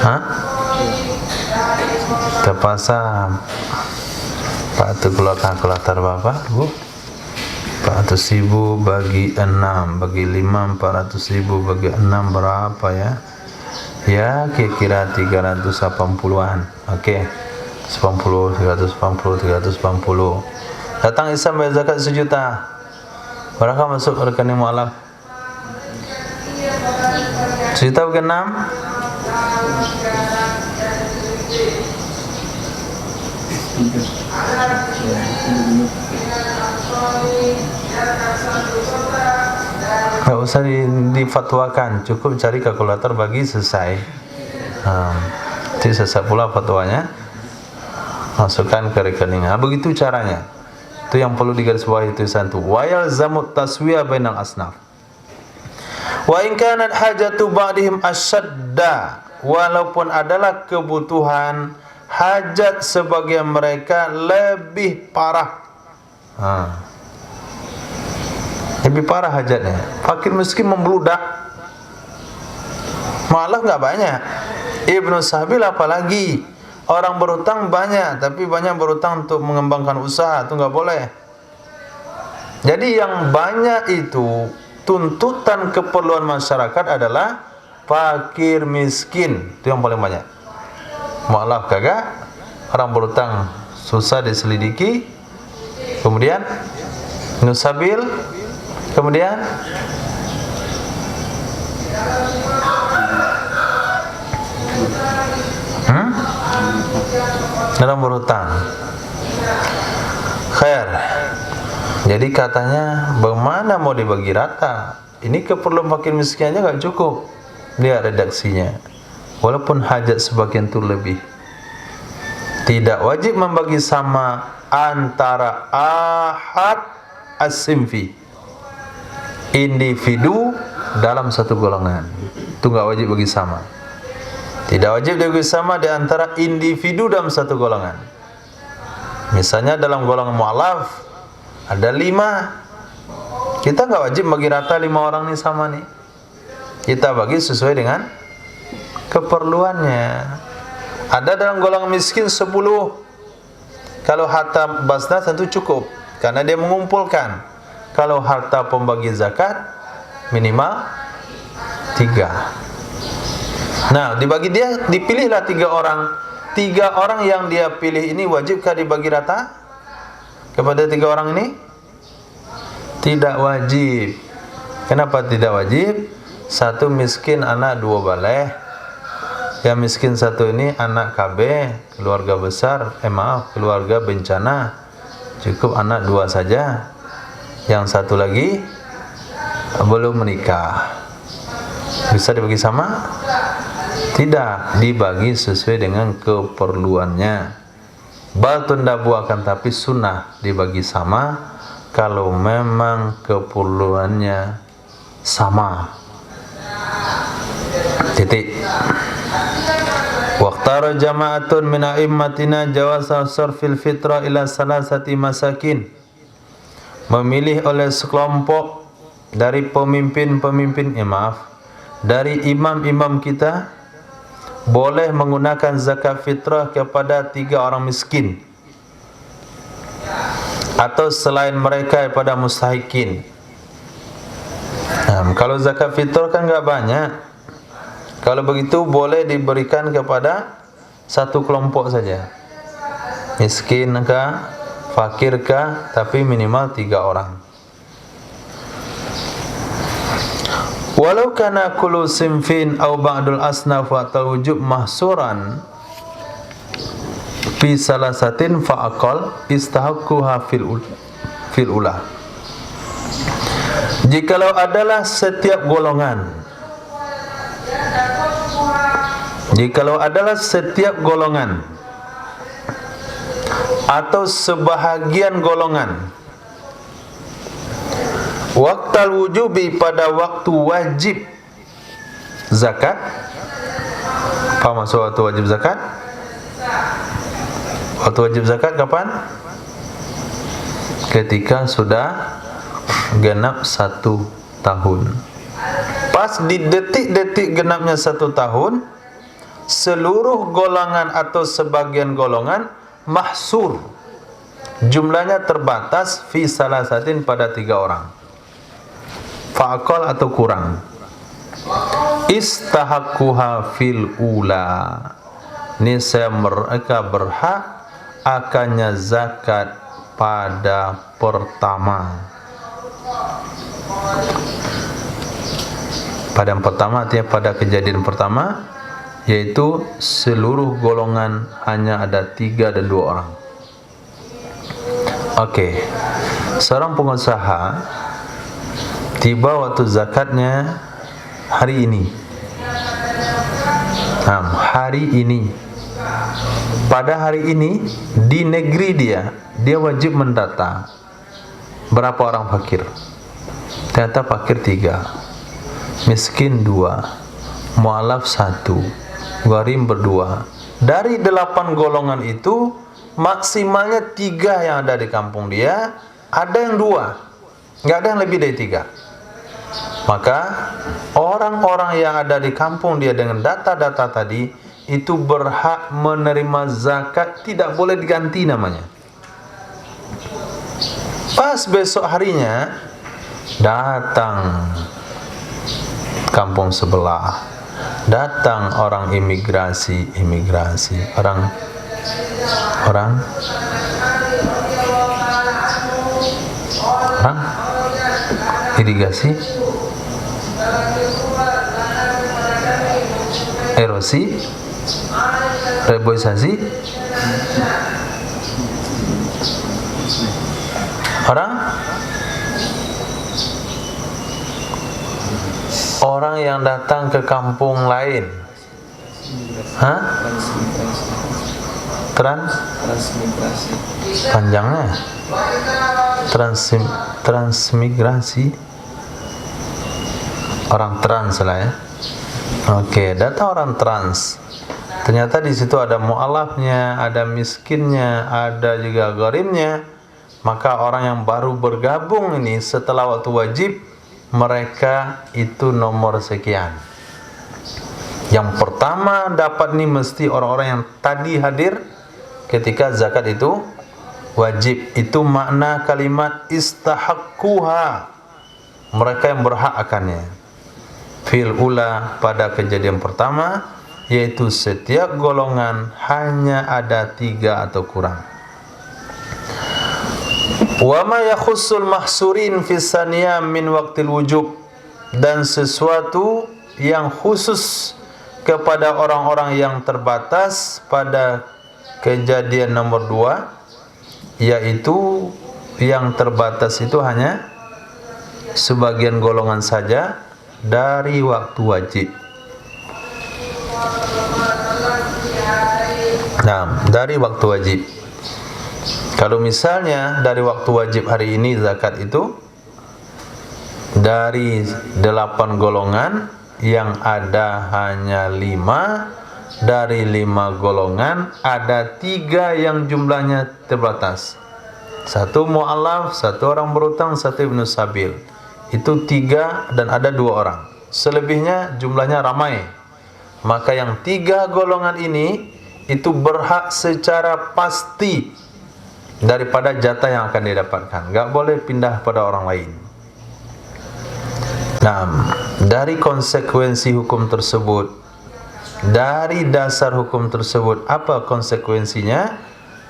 Hah? Terpasang. Pak itu keluar kalkulator Bapak, Bu. 400.000 bagi 6 bagi 5, 400.000 bagi 6 berapa ya? Ya kira-kira 380-an. Oke. 90, 380, 380. Datang Islam bayar zakat 1 juta. Berapa masuk rekening mu'alaf? 1 juta bagi 6. Nggak usah difatwakan, cukup cari kalkulator bagi selesai. Jadi selesai pula fatwanya, masukkan ke rekening. Nah, begitu caranya. Itu yang perlu digarisbawahi tulisan itu. Wa yalzamut taswiyah bainal asnaf. Wa in kanat hajatu ba'dihim asyadda, walaupun adalah kebutuhan hajat sebagian mereka lebih parah. Lebih parah hajatnya. Fakir miskin membludak, malah nggak banyak. Ibnu Sabil apalagi, orang berutang banyak, tapi banyak berutang untuk mengembangkan usaha, itu nggak boleh. Jadi yang banyak itu tuntutan keperluan masyarakat adalah fakir miskin, itu yang paling banyak. Maaf kagak, orang berutang susah diselidiki, kemudian nusabil, kemudian orang berutang. Khair. Jadi katanya bagaimana mau dibagi rata? Ini keperluan fakir miskin aja nggak cukup. Lihat redaksinya. Walaupun hajat sebagian itu lebih, tidak wajib membagi sama antara ahad as-sinfi, individu dalam satu golongan. Itu nggak wajib bagi sama. Tidak wajib dibagi sama di antara individu dalam satu golongan. Misalnya dalam golongan mu'alaf ada 5, kita nggak wajib bagi rata 5 orang nih sama nih. Kita bagi sesuai dengan keperluannya. Ada dalam golongan miskin 10. Kalau harta basnas tentu cukup, karena dia mengumpulkan. Kalau harta pembagi zakat minimal 3. Nah, dibagi dia, dipilihlah 3 orang. 3 orang yang dia pilih ini wajibkah dibagi rata kepada 3 orang ini? Tidak wajib. Kenapa tidak wajib? Satu miskin anak 2 baleh. Yang miskin satu ini anak KB, keluarga besar, keluarga bencana. Cukup anak 2 saja. Yang satu lagi belum menikah. Bisa dibagi sama? Tidak, dibagi sesuai dengan keperluannya. Bal tunda buahkan, tapi sunnah dibagi sama kalau memang keperluannya sama. Titik. Waqtara jama'atun min a'immatina jawasa sarfil fitrah ila salasati masakin. Memilih oleh sekelompok dari pemimpin-pemimpin, dari imam-imam kita, boleh menggunakan zakat fitrah kepada 3 orang miskin atau selain mereka daripada mustahikin. Kalau zakat fitrah kan enggak banyak. Kalau begitu boleh diberikan kepada satu kelompok saja. Miskin kah, fakir kah, tapi minimal 3 orang. Walau kana kullu sinfin aw ba'dul asnaf wa wujub mahsuran fi salasatin fa aqal istahaqquha fil ula. Jikalau adalah setiap golongan, atau sebahagian golongan, waqtal wujubi, pada waktu wajib zakat. Apa maksud waktu wajib zakat? Waktu wajib zakat kapan? Ketika sudah genap 1 tahun. Pas di detik-detik genapnya 1 tahun, seluruh golongan atau sebagian golongan mahsur, jumlahnya terbatas, fi salasatin, pada 3 orang. Fa'aqal atau kurang. Istahaqquha fil ula, niscaya mereka berhak akannya zakat pada pertama. Pada yang pertama artinya pada kejadian pertama, yaitu seluruh golongan hanya ada 3 dan 2 orang. Oke. Seorang pengusaha tiba waktu zakatnya hari ini. Hari ini. Pada hari ini di negeri dia wajib mendata berapa orang fakir. Ternyata fakir 3, miskin 2, mu'alaf 1, gharim 2. Dari 8 golongan itu maksimalnya 3 yang ada di kampung dia, ada yang 2, nggak ada yang lebih dari 3. Maka orang-orang yang ada di kampung dia dengan data-data tadi itu berhak menerima zakat, tidak boleh diganti namanya. Pas besok harinya datang kampung sebelah, datang orang imigrasi, orang irigasi, erosi, reboisasi, orang yang datang ke kampung lain. Transmigrasi. Panjangnya transmigrasi. Orang trans lah ya. Oke, data orang trans. Ternyata di situ ada mu'alafnya, ada miskinnya, ada juga gharimnya. Maka orang yang baru bergabung ini setelah waktu wajib, mereka itu nomor sekian. Yang pertama dapat nih mesti orang-orang yang tadi hadir ketika zakat itu wajib. Itu makna kalimat istahaqquha, mereka yang berhak akannya. Fil ula, pada kejadian pertama, yaitu setiap golongan hanya ada 3 atau kurang. Wa ma yakhussul mahsurin fis saniyah min waqtil wujub, dan sesuatu yang khusus kepada orang-orang yang terbatas pada kejadian nomor 2, yaitu yang terbatas itu hanya sebagian golongan saja dari waktu wajib. Nah, dari waktu wajib. Kalau misalnya dari waktu wajib hari ini zakat itu dari 8 golongan yang ada hanya 5, dari 5 golongan ada 3 yang jumlahnya terbatas. 1 mu'allaf, 1 orang berutang, 1 ibnu sabil. Itu 3 dan ada 2 orang. Selebihnya jumlahnya ramai. Maka yang 3 golongan ini itu berhak secara pasti daripada jatah yang akan didapatkan. Gak boleh pindah pada orang lain. Nah, dari konsekuensi hukum tersebut, dari dasar hukum tersebut, apa konsekuensinya?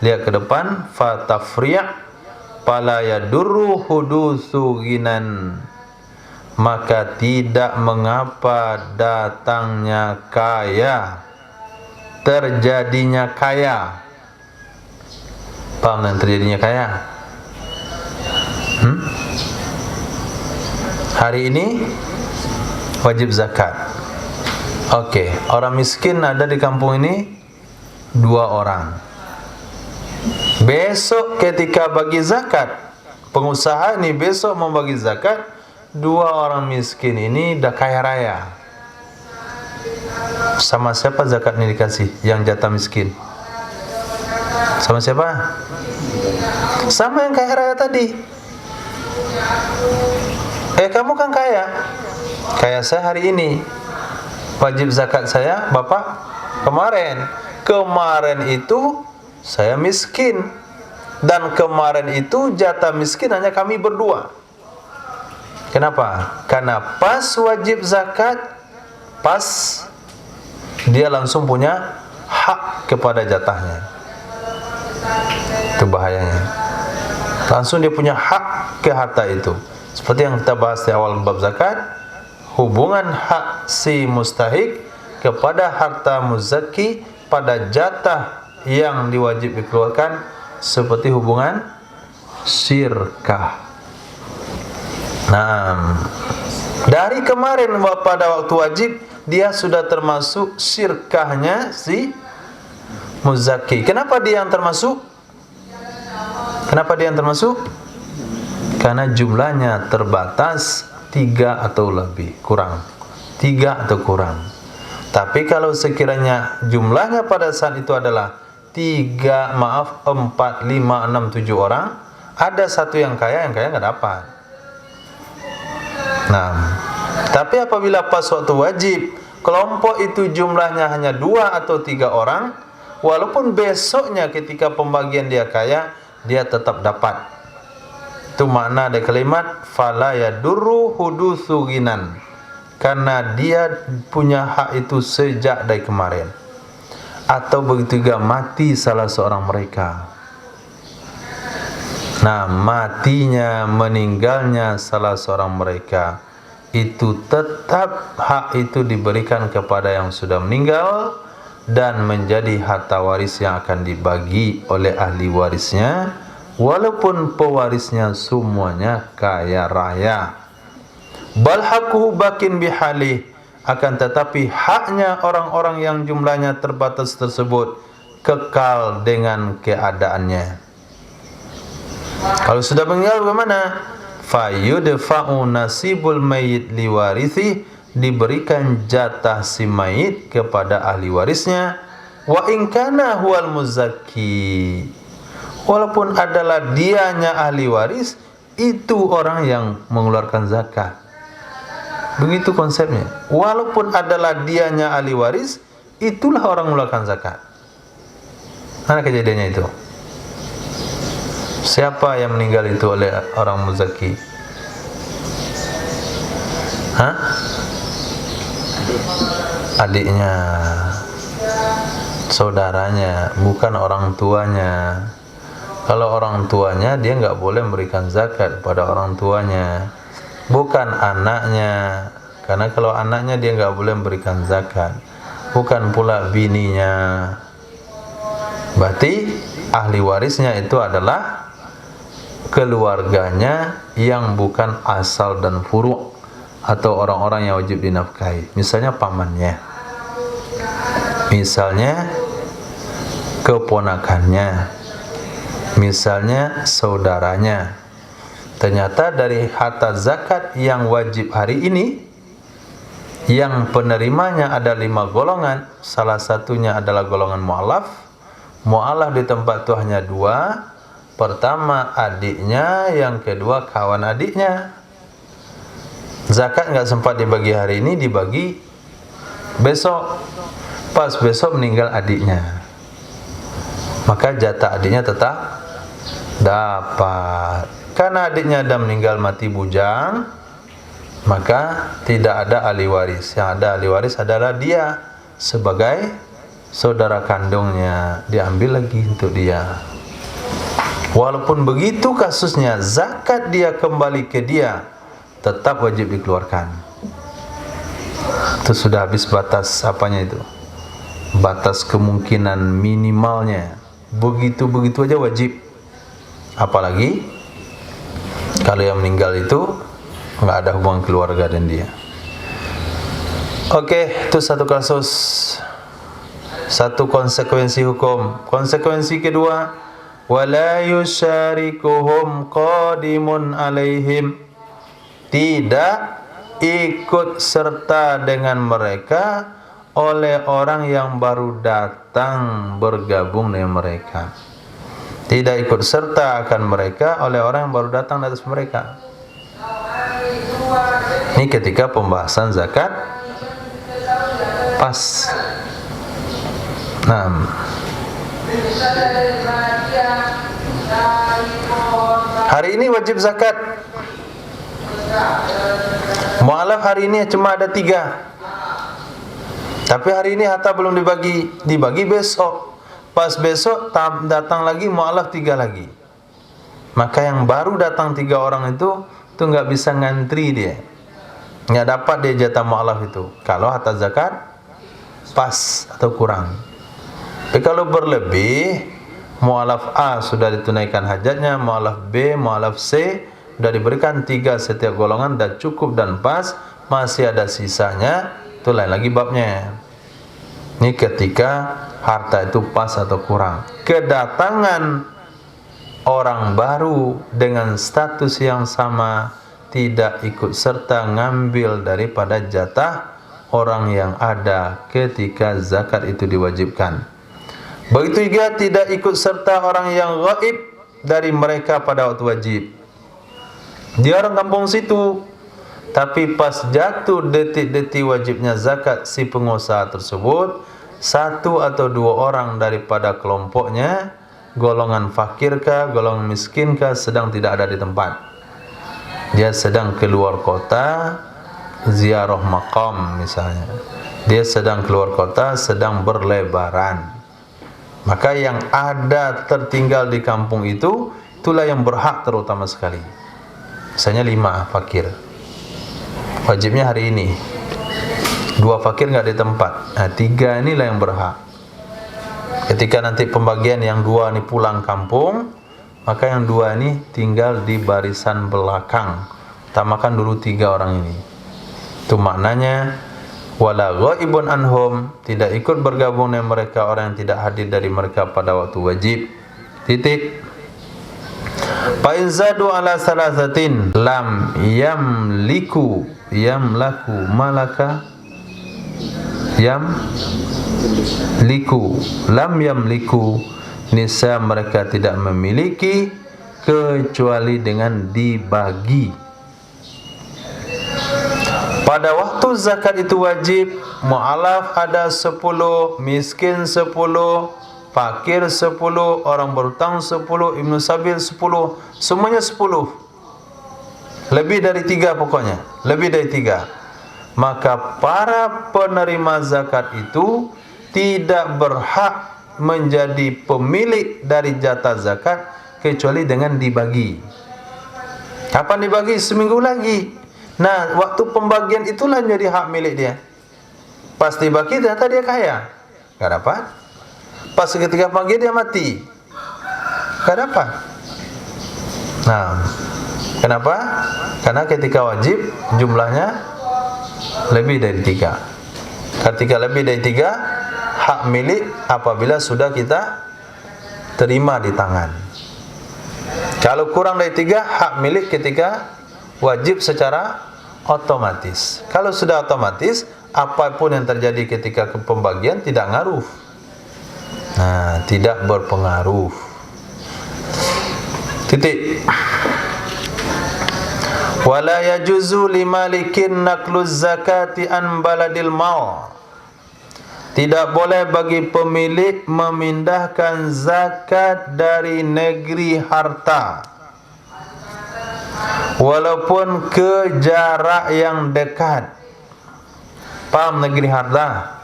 Lihat ke depan. Fatafri' fala yadurru hudutsu ghinan, maka tidak mengapa datangnya kaya, terjadinya kaya. Paham dan terjadinya kaya? Hari ini wajib zakat. Oke, orang miskin ada di kampung ini 2 orang. Besok ketika bagi zakat, pengusaha ini besok membagi zakat, 2 orang miskin ini dah kaya raya. Sama siapa zakat ini dikasih? Yang jatah miskin. Sama siapa? Sama yang kaya raya tadi. Kamu kan kaya. Kaya saya hari ini. Wajib zakat saya, Bapak, kemarin. Kemarin itu saya miskin. Dan kemarin itu jatah miskin hanya kami berdua. Kenapa? Karena pas wajib zakat, pas dia langsung punya hak kepada jatahnya. Itu bahayanya. Langsung dia punya hak ke harta itu. Seperti yang kita bahas di awal bab zakat, hubungan hak si mustahik kepada harta muzaki pada jatah yang diwajib dikeluarkan seperti hubungan syirkah. Nah, dari kemarin pada waktu wajib dia sudah termasuk syirkahnya si muzaki. Kenapa dia yang termasuk? Kenapa dia yang termasuk? Karena jumlahnya terbatas 3 atau lebih, kurang 3 atau kurang. Tapi kalau sekiranya jumlahnya pada saat itu adalah 4, 5, 6, 7 orang, ada satu yang kaya nggak dapat. Nah, tapi apabila pas waktu wajib kelompok itu jumlahnya hanya 2 atau 3 orang, walaupun besoknya ketika pembagian dia kaya, dia tetap dapat. Itu makna dari kalimat fala yadurru hudutsu ghinan, karena dia punya hak itu sejak dari kemarin. Atau begitu juga mati salah seorang mereka. Nah, matinya, meninggalnya salah seorang mereka, itu tetap hak itu diberikan kepada yang sudah meninggal dan menjadi harta waris yang akan dibagi oleh ahli warisnya, walaupun pewarisnya semuanya kaya raya. Bal haquhu bakin bihalih, akan tetapi haknya orang-orang yang jumlahnya terbatas tersebut kekal dengan keadaannya. Kalau sudah meninggal bagaimana? Fayudfa'u nasibul mayyit liwarithi, diberikan jatah si mayit kepada ahli warisnya. Wa in kana huwal muzakki, walaupun adalah dianya ahli waris, itu orang yang mengeluarkan zakat. Begitu konsepnya. Walaupun adalah dianya ahli waris, itulah orang mengeluarkan zakat. Mana kejadiannya itu? Siapa yang meninggal itu oleh orang muzaki? Hah? Adiknya, saudaranya, bukan orang tuanya. Kalau orang tuanya, dia nggak boleh memberikan zakat pada orang tuanya, bukan anaknya, karena kalau anaknya dia nggak boleh memberikan zakat, bukan pula bininya. Berarti ahli warisnya itu adalah keluarganya yang bukan asal dan furu' atau orang-orang yang wajib dinafkahi. Misalnya pamannya, misalnya keponakannya, misalnya saudaranya. Ternyata dari harta zakat yang wajib hari ini, yang penerimanya ada 5 golongan. Salah satunya adalah golongan mu'alaf. Mu'alaf di tempat itu hanya 2. Pertama adiknya, yang kedua kawan adiknya. Zakat nggak sempat dibagi hari ini, dibagi besok. Pas besok meninggal adiknya, maka jatah adiknya tetap dapat. Karena adiknya ada meninggal mati bujang, maka tidak ada ahli waris. Yang ada ahli waris adalah dia sebagai saudara kandungnya, diambil lagi untuk dia. Walaupun begitu kasusnya, zakat dia kembali ke dia, tetap wajib dikeluarkan. Itu sudah habis batas apanya itu, batas kemungkinan minimalnya. Begitu-begitu aja wajib. Apalagi kalau yang meninggal itu nggak ada hubungan keluarga dan dia. Oke, itu satu kasus, satu konsekuensi hukum. Konsekuensi kedua, wala yusyarikuhum qadimun alaihim, tidak ikut serta dengan mereka oleh orang yang baru datang bergabung dengan mereka. Tidak ikut serta akan mereka oleh orang yang baru datang di atas mereka. Ini ketika pembahasan zakat pas. Nah, hari ini wajib zakat. Mu'alaf hari ini cuma ada 3. Tapi hari ini harta belum dibagi besok. Pas besok datang lagi mu'alaf 3 lagi. Maka yang baru datang 3 orang itu nggak bisa ngantri dia, nggak dapat dia jatah mu'alaf itu. Kalau harta zakat pas atau kurang. Tapi kalau berlebih, mu'alaf A sudah ditunaikan hajatnya, mu'alaf B, mu'alaf C sudah diberikan 3 setiap golongan dan cukup dan pas, masih ada sisanya, itu lain lagi babnya. Ini ketika harta itu pas atau kurang. Kedatangan orang baru dengan status yang sama tidak ikut serta ngambil daripada jatah orang yang ada ketika zakat itu diwajibkan. Begitu juga tidak ikut serta orang yang gaib dari mereka pada waktu wajib. Dia orang kampung situ, tapi pas jatuh detik-detik wajibnya zakat si pengusaha tersebut, 1 atau 2 orang daripada kelompoknya, golongan fakirkah, golongan miskinkah, sedang tidak ada di tempat. Dia sedang keluar kota, ziarah makam misalnya. Dia sedang keluar kota, sedang berlebaran. Maka yang ada tertinggal di kampung itu, itulah yang berhak terutama sekali. Misalnya 5 fakir, wajibnya hari ini. 2 fakir nggak di tempat. Nah, 3 inilah yang berhak. Ketika nanti pembagian yang 2 ini pulang kampung, maka yang 2 ini tinggal di barisan belakang. Utamakan dulu 3 orang ini. Itu maknanya wala ghaibun anhum, tidak ikut bergabung dengan mereka orang yang tidak hadir dari mereka pada waktu wajib. Titik. Fa in zadu ala salasatin lam yamlaku malaka lam yamliku, nisa mereka tidak memiliki kecuali dengan dibagi. Pada waktu zakat itu wajib, mu'alaf ada 10, miskin 10, fakir 10, orang berhutang 10, ibnu sabil 10, semuanya 10. Lebih dari 3 pokoknya, lebih dari 3. Maka para penerima zakat itu tidak berhak menjadi pemilik dari jatah zakat kecuali dengan dibagi. Kapan dibagi? Seminggu lagi. Nah, waktu pembagian itulah menjadi hak milik dia. Pas dibagi ternyata dia kaya, gak dapat. Pas ketika pagi dia mati, gak dapat. Nah, kenapa? Karena ketika wajib jumlahnya lebih dari 3. Ketika lebih dari 3, hak milik apabila sudah kita terima di tangan. Kalau kurang dari 3, hak milik ketika wajib secara otomatis. Kalau sudah otomatis, apapun yang terjadi ketika pembagian tidak ngaruh. Nah, tidak berpengaruh. Titik. Wala yajuzu limalikin nakluz zakati an baladil mal. Tidak boleh bagi pemilik memindahkan zakat dari negeri harta, walaupun ke jarak yang dekat. Paham negeri harta?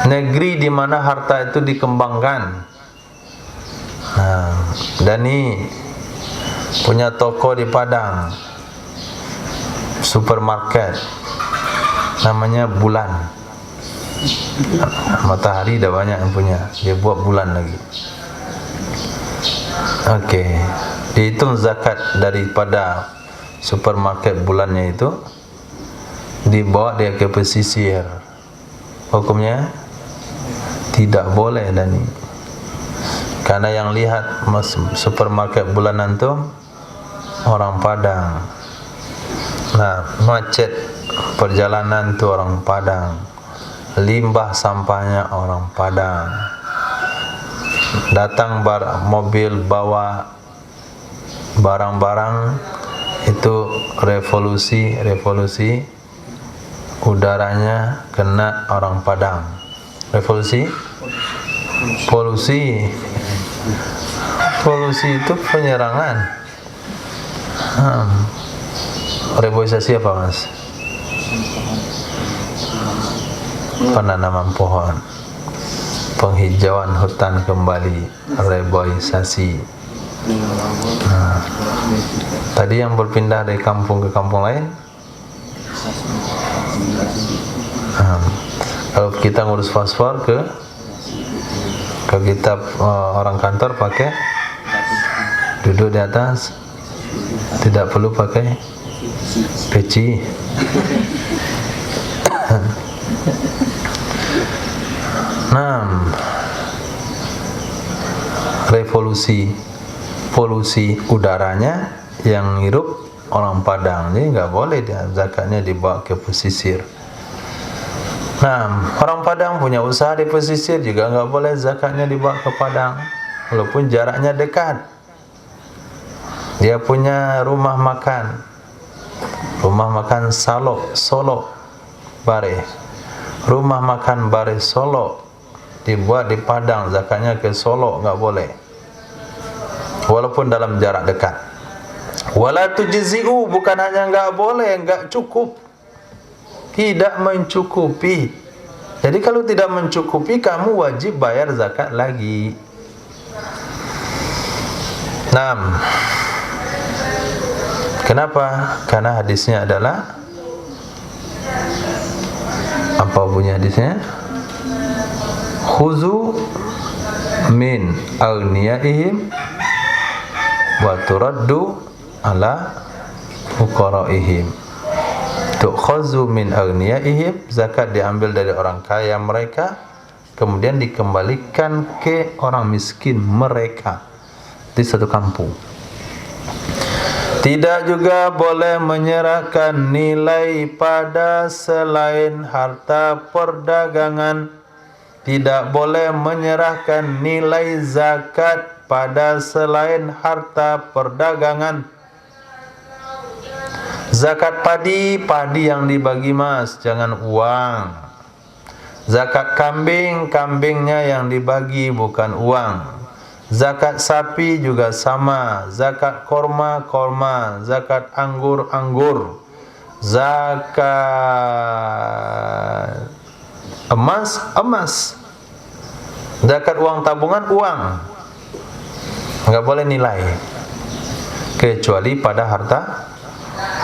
Negeri di mana harta itu dikembangkan. Nah, Dani punya toko di Padang, supermarket, namanya Bulan. Matahari dah banyak yang punya, dia buat Bulan lagi. Okey, dihitung zakat daripada supermarket Bulannya itu, dibawa dia ke pesisir. Hukumnya tidak boleh, Dani. Karena yang lihat supermarket Bulanan tu orang Padang. Nah, macet perjalanan tu orang Padang, limbah sampahnya orang Padang. Datang mobil bawa barang-barang, itu revolusi udaranya kena orang Padang. Revolusi polusi itu penyerangan. Reboisasi apa, Mas? Penanaman pohon, penghijauan hutan kembali, reboisasi. Tadi yang berpindah dari kampung ke kampung lain, kalau kita ngurus paspor ke kita orang kantor pakai duduk di atas, tidak perlu pakai peci. Polusi udaranya yang ngirup orang Padang ini nggak boleh dia zakatnya dibawa ke pesisir. Nah, orang Padang punya usaha di pesisir juga nggak boleh zakatnya dibawa ke Padang, walaupun jaraknya dekat. Dia punya rumah makan Solo Bare, rumah makan Bare Solo, dibuat di Padang, zakatnya ke Solo nggak boleh, walaupun dalam jarak dekat. Wala tujzi'u, bukan hanya nggak boleh, nggak cukup, tidak mencukupi. Jadi kalau tidak mencukupi, kamu wajib bayar zakat lagi. 6. Kenapa? Karena hadisnya adalah apa bunyi hadisnya? Khuzu min aghniyaihim wa turaddu ala fuqaraihim. Tu'khazu min aghniyaihim, zakat diambil dari orang kaya mereka, kemudian dikembalikan ke orang miskin mereka di satu kampung. Tidak juga boleh menyerahkan nilai pada selain harta perdagangan. Tidak boleh menyerahkan nilai zakat pada selain harta perdagangan. Zakat padi, padi yang dibagi mas, jangan uang. Zakat kambing, kambingnya yang dibagi, bukan uang. Zakat sapi juga sama. Zakat korma, korma. Zakat anggur, anggur. Zakat emas, emas. Zakat uang tabungan, uang. Enggak boleh nilai, kecuali pada harta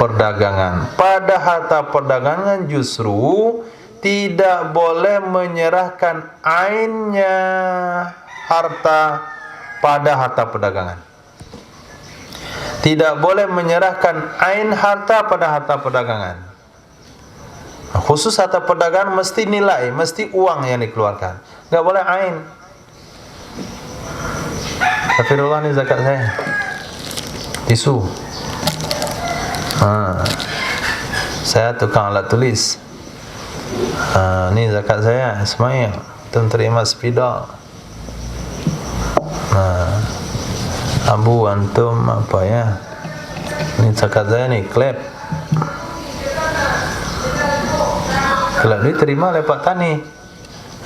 perdagangan. Pada harta perdagangan justru tidak boleh menyerahkan ainnya harta pada harta perdagangan. Tidak boleh menyerahkan ain harta pada harta perdagangan. Khusus harta perdagangan mesti nilai, mesti uang yang dikeluarkan. Enggak boleh ain. Astagfirullah, ini zakat saya. Tisu. Saya tukang alat tulis. Ini zakat saya, Ismail. Antum terima spidol. Abu antum apa ya? Ini zakat saya nih, klep. Klep ini terima oleh Pak Tani.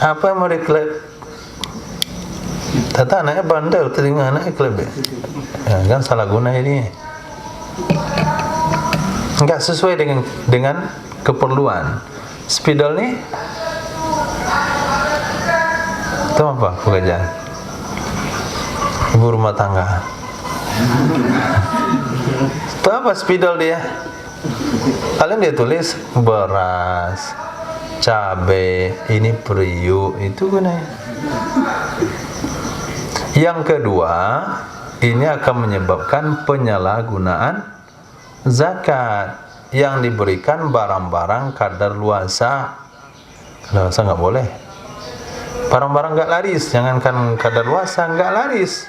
Apa yang mau diklep? Tata anaknya bandel, terima anaknya klep ya? Kan salah guna ini. Enggak sesuai dengan keperluan. Spidol nih itu apa pekerjaan? Ibu rumah tangga. Itu apa spidol dia? Kalian dia tulis beras, cabai, ini periuk, itu gunanya. Yang kedua, ini akan menyebabkan penyalahgunaan zakat yang diberikan barang-barang kadaluarsa. Kadaluarsa nggak boleh. Barang-barang nggak laris, jangankan kadaluarsa, nggak laris.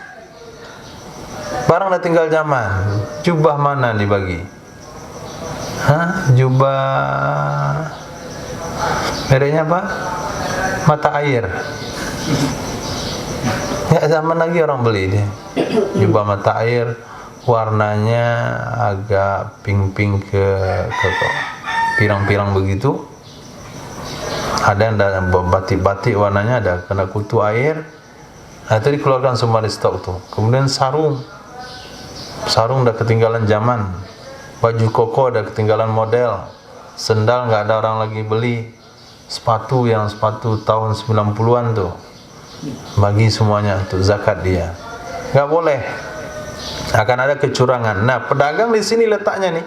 Barang udah tinggal zaman. Jubah mana dibagi? Jubah mereknya apa? Mata air. Ya zaman lagi orang beli dia. Jubah mata air, warnanya agak pink-pink ke pirang-pirang begitu. Ada yang batik-batik warnanya, ada kena kutu air. Itu dikeluarkan semua di stok tuh. Kemudian sarung udah ketinggalan zaman. Baju koko udah ketinggalan model. Sendal nggak ada orang lagi beli. Sepatu tahun 90-an tuh, bagi semuanya untuk zakat dia. Nggak boleh. Akan ada kecurangan. Nah, pedagang di sini letaknya nih.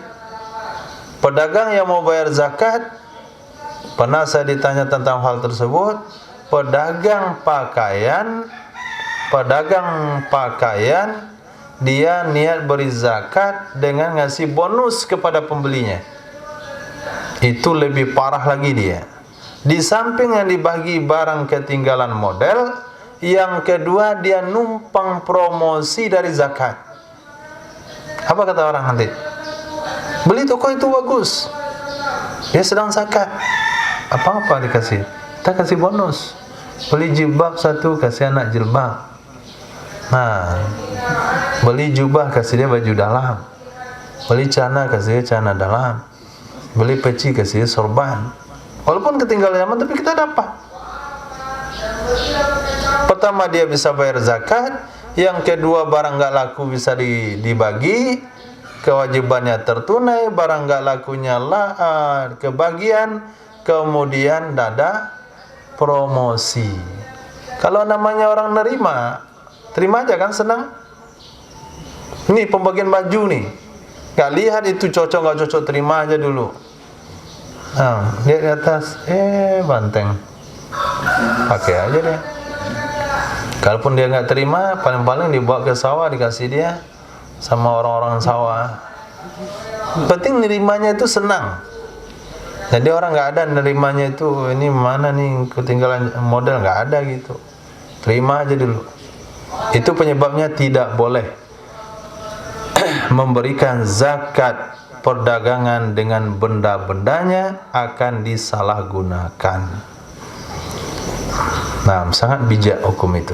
Pedagang yang mau bayar zakat, pernah saya ditanya tentang hal tersebut. Pedagang pakaian, dia niat beri zakat dengan ngasih bonus kepada pembelinya. Itu lebih parah lagi dia. Di samping yang dibagi barang ketinggalan model, yang kedua dia numpang promosi dari zakat. Apa kata orang nanti? Beli toko itu bagus, dia sedang zakat. Apa-apa dikasih? Kita kasih bonus. Beli jilbab satu, kasih anak jilbab. Nah, beli jubah, kasih dia baju dalam. Beli celana, kasih dia celana dalam. Beli peci, kasih dia sorban. Walaupun ketinggalan zaman, tapi kita dapat. Pertama dia bisa bayar zakat. Yang kedua barang nggak laku bisa dibagi. Kewajibannya tertunai. Barang nggak lakunya kebagian. Kemudian ada promosi. Kalau namanya orang terima aja kan, senang. Ini pembagian baju nih. Gak lihat itu cocok nggak cocok, terima aja dulu. Lihat di atas, banteng, pakai aja deh. Kalaupun dia nggak terima, paling-paling dibawa ke sawah, dikasih dia sama orang-orang sawah. Penting nerimanya itu senang. Jadi orang nggak ada nerimanya itu, ini mana nih ketinggalan model, nggak ada gitu. Terima aja dulu. Itu penyebabnya tidak boleh memberikan zakat perdagangan dengan benda-bendanya akan disalahgunakan. Nah, sangat bijak hukum itu.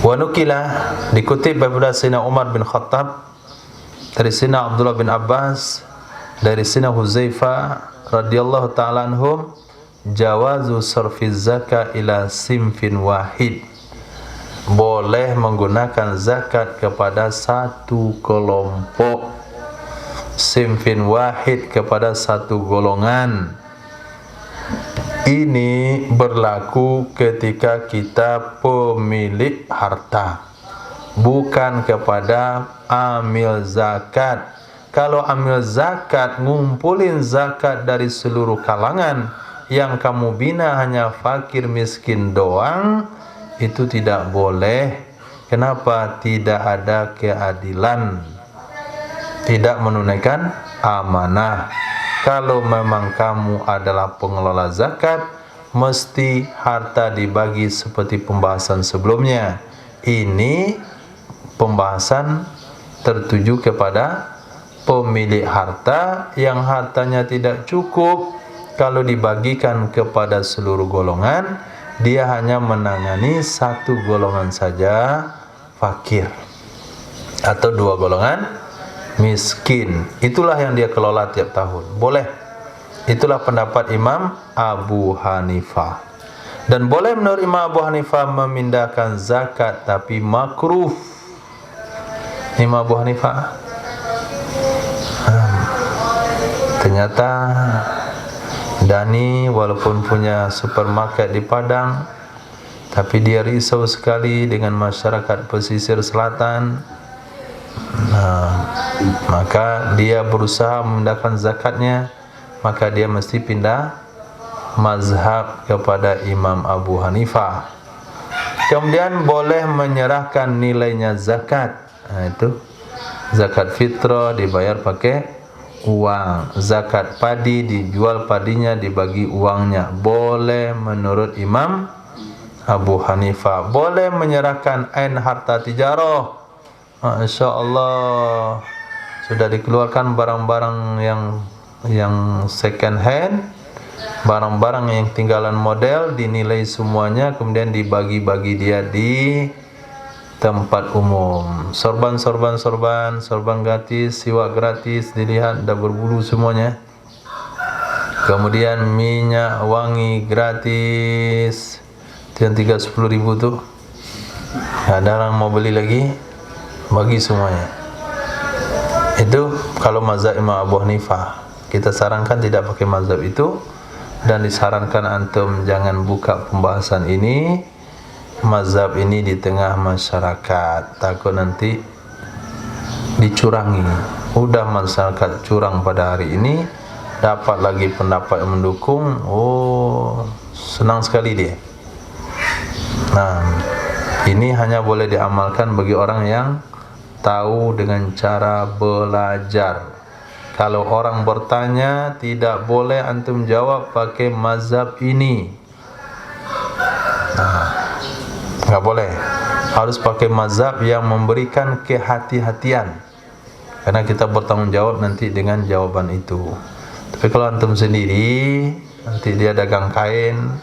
Wa nukila, dikutip daripada Sayyidina Umar bin Khattab, dari sina Abdullah bin Abbas, dari sina Huzaifah radhiyallahu ta'ala anhum, jawazu sarfiz zakat ila simfin wahid, boleh menggunakan zakat kepada satu kelompok, simfin wahid kepada satu golongan. Ini berlaku ketika kita pemilik harta, bukan kepada amil zakat. Kalau amil zakat ngumpulin zakat dari seluruh kalangan, yang kamu bina hanya fakir miskin doang, itu tidak boleh. Kenapa? Tidak ada keadilan, tidak menunaikan amanah. Kalau memang kamu adalah pengelola zakat, mesti harta dibagi seperti pembahasan sebelumnya. Ini pembahasan tertuju kepada pemilik harta yang hartanya tidak cukup. Kalau dibagikan kepada seluruh golongan, dia hanya menangani satu golongan saja, fakir, atau dua golongan miskin. Itulah yang dia kelola tiap tahun. Boleh. Itulah pendapat Imam Abu Hanifah. Dan boleh menurut Imam Abu Hanifah memindahkan zakat, tapi makruh. Imam Abu Hanifah ternyata Dani walaupun punya supermarket di Padang, tapi dia risau sekali dengan masyarakat pesisir selatan. Maka dia berusaha memindahkan zakatnya, maka dia mesti pindah mazhab kepada Imam Abu Hanifah. Kemudian boleh menyerahkan nilainya zakat. Itu zakat fitrah dibayar pakai uang, zakat padi dijual padinya, dibagi uangnya. Boleh menurut Imam Abu Hanifah. Boleh menyerahkan ain harta tijarah. Masya Allah, sudah dikeluarkan barang-barang yang second hand, barang-barang yang tinggalan model, dinilai semuanya, kemudian dibagi-bagi dia di tempat umum. Sorban gratis, siwak gratis, dilihat dah berbulu semuanya. Kemudian minyak wangi gratis, yang 10.000 tuh. Ada orang mau beli lagi, bagi semuanya. Itu kalau mazhab Imam Abu Hanifah. Kita sarankan tidak pakai mazhab itu, dan disarankan antum jangan buka pembahasan ini, mazhab ini di tengah masyarakat, takut nanti dicurangi. Udah masyarakat curang pada hari ini, dapat lagi pendapat yang mendukung, oh senang sekali dia. Nah, ini hanya boleh diamalkan bagi orang yang tahu dengan cara belajar. Kalau orang bertanya, tidak boleh antum jawab pakai mazhab ini. Nggak boleh. Harus pakai mazhab yang memberikan kehati-hatian, karena kita bertanggung jawab nanti dengan jawaban itu. Tapi kalau antum sendiri, nanti dia dagang kain,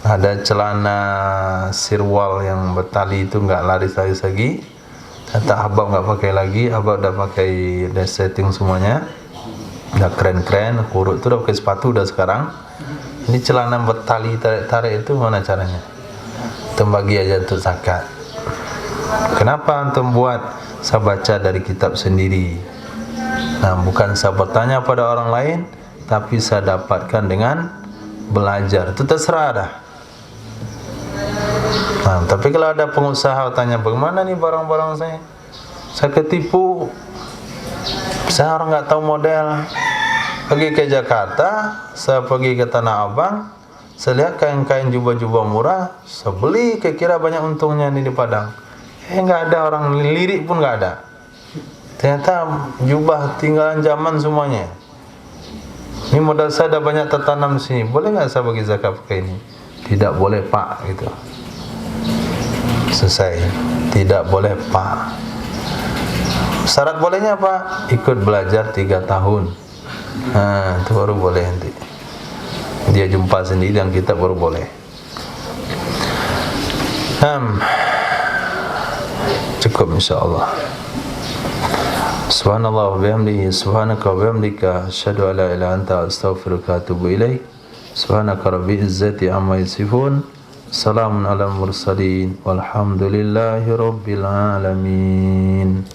ada celana sirwal yang bertali itu nggak laris-laris lagi, kata abang nggak pakai lagi, abang udah pakai, udah setting semuanya, udah keren-keren, kurut itu udah pakai sepatu udah sekarang. Ini celana bertali tarik-tarik itu mana caranya? Antum bagi aja untuk zakat. Kenapa antum buat? Saya baca dari kitab sendiri. Nah, bukan saya bertanya pada orang lain, tapi saya dapatkan dengan belajar. Itu terserah dah. Nah, tapi kalau ada pengusaha tanya, bagaimana nih barang-barang saya ketipu, saya orang nggak tahu model, pergi ke Jakarta, saya pergi ke Tanah Abang, saya lihat kain-kain jubah-jubah murah, saya beli, kira banyak untungnya nih di Padang. Nggak ada, orang lirik pun nggak ada. Ternyata jubah tinggalan zaman semuanya. Ini modal saya ada banyak tertanam di sini, boleh nggak saya bagi zakat pakai ini? Tidak boleh pak, gitu. Selesai. Tidak boleh pak. Syarat bolehnya apa? Ikut belajar 3 tahun. Nah, itu baru boleh nanti. Dia jumpa sendiri dan kita baru boleh. Cukup insyaAllah. Subhanallah wa bihamdihi, subhanaka wa bihamdika, asyhadu an la ilaha illa anta, astaghfiruka wa atubu ilaik. Subhanaka rabbil izzati amma yasifun, salamun alal mursalin, walhamdulillahi rabbil alamin.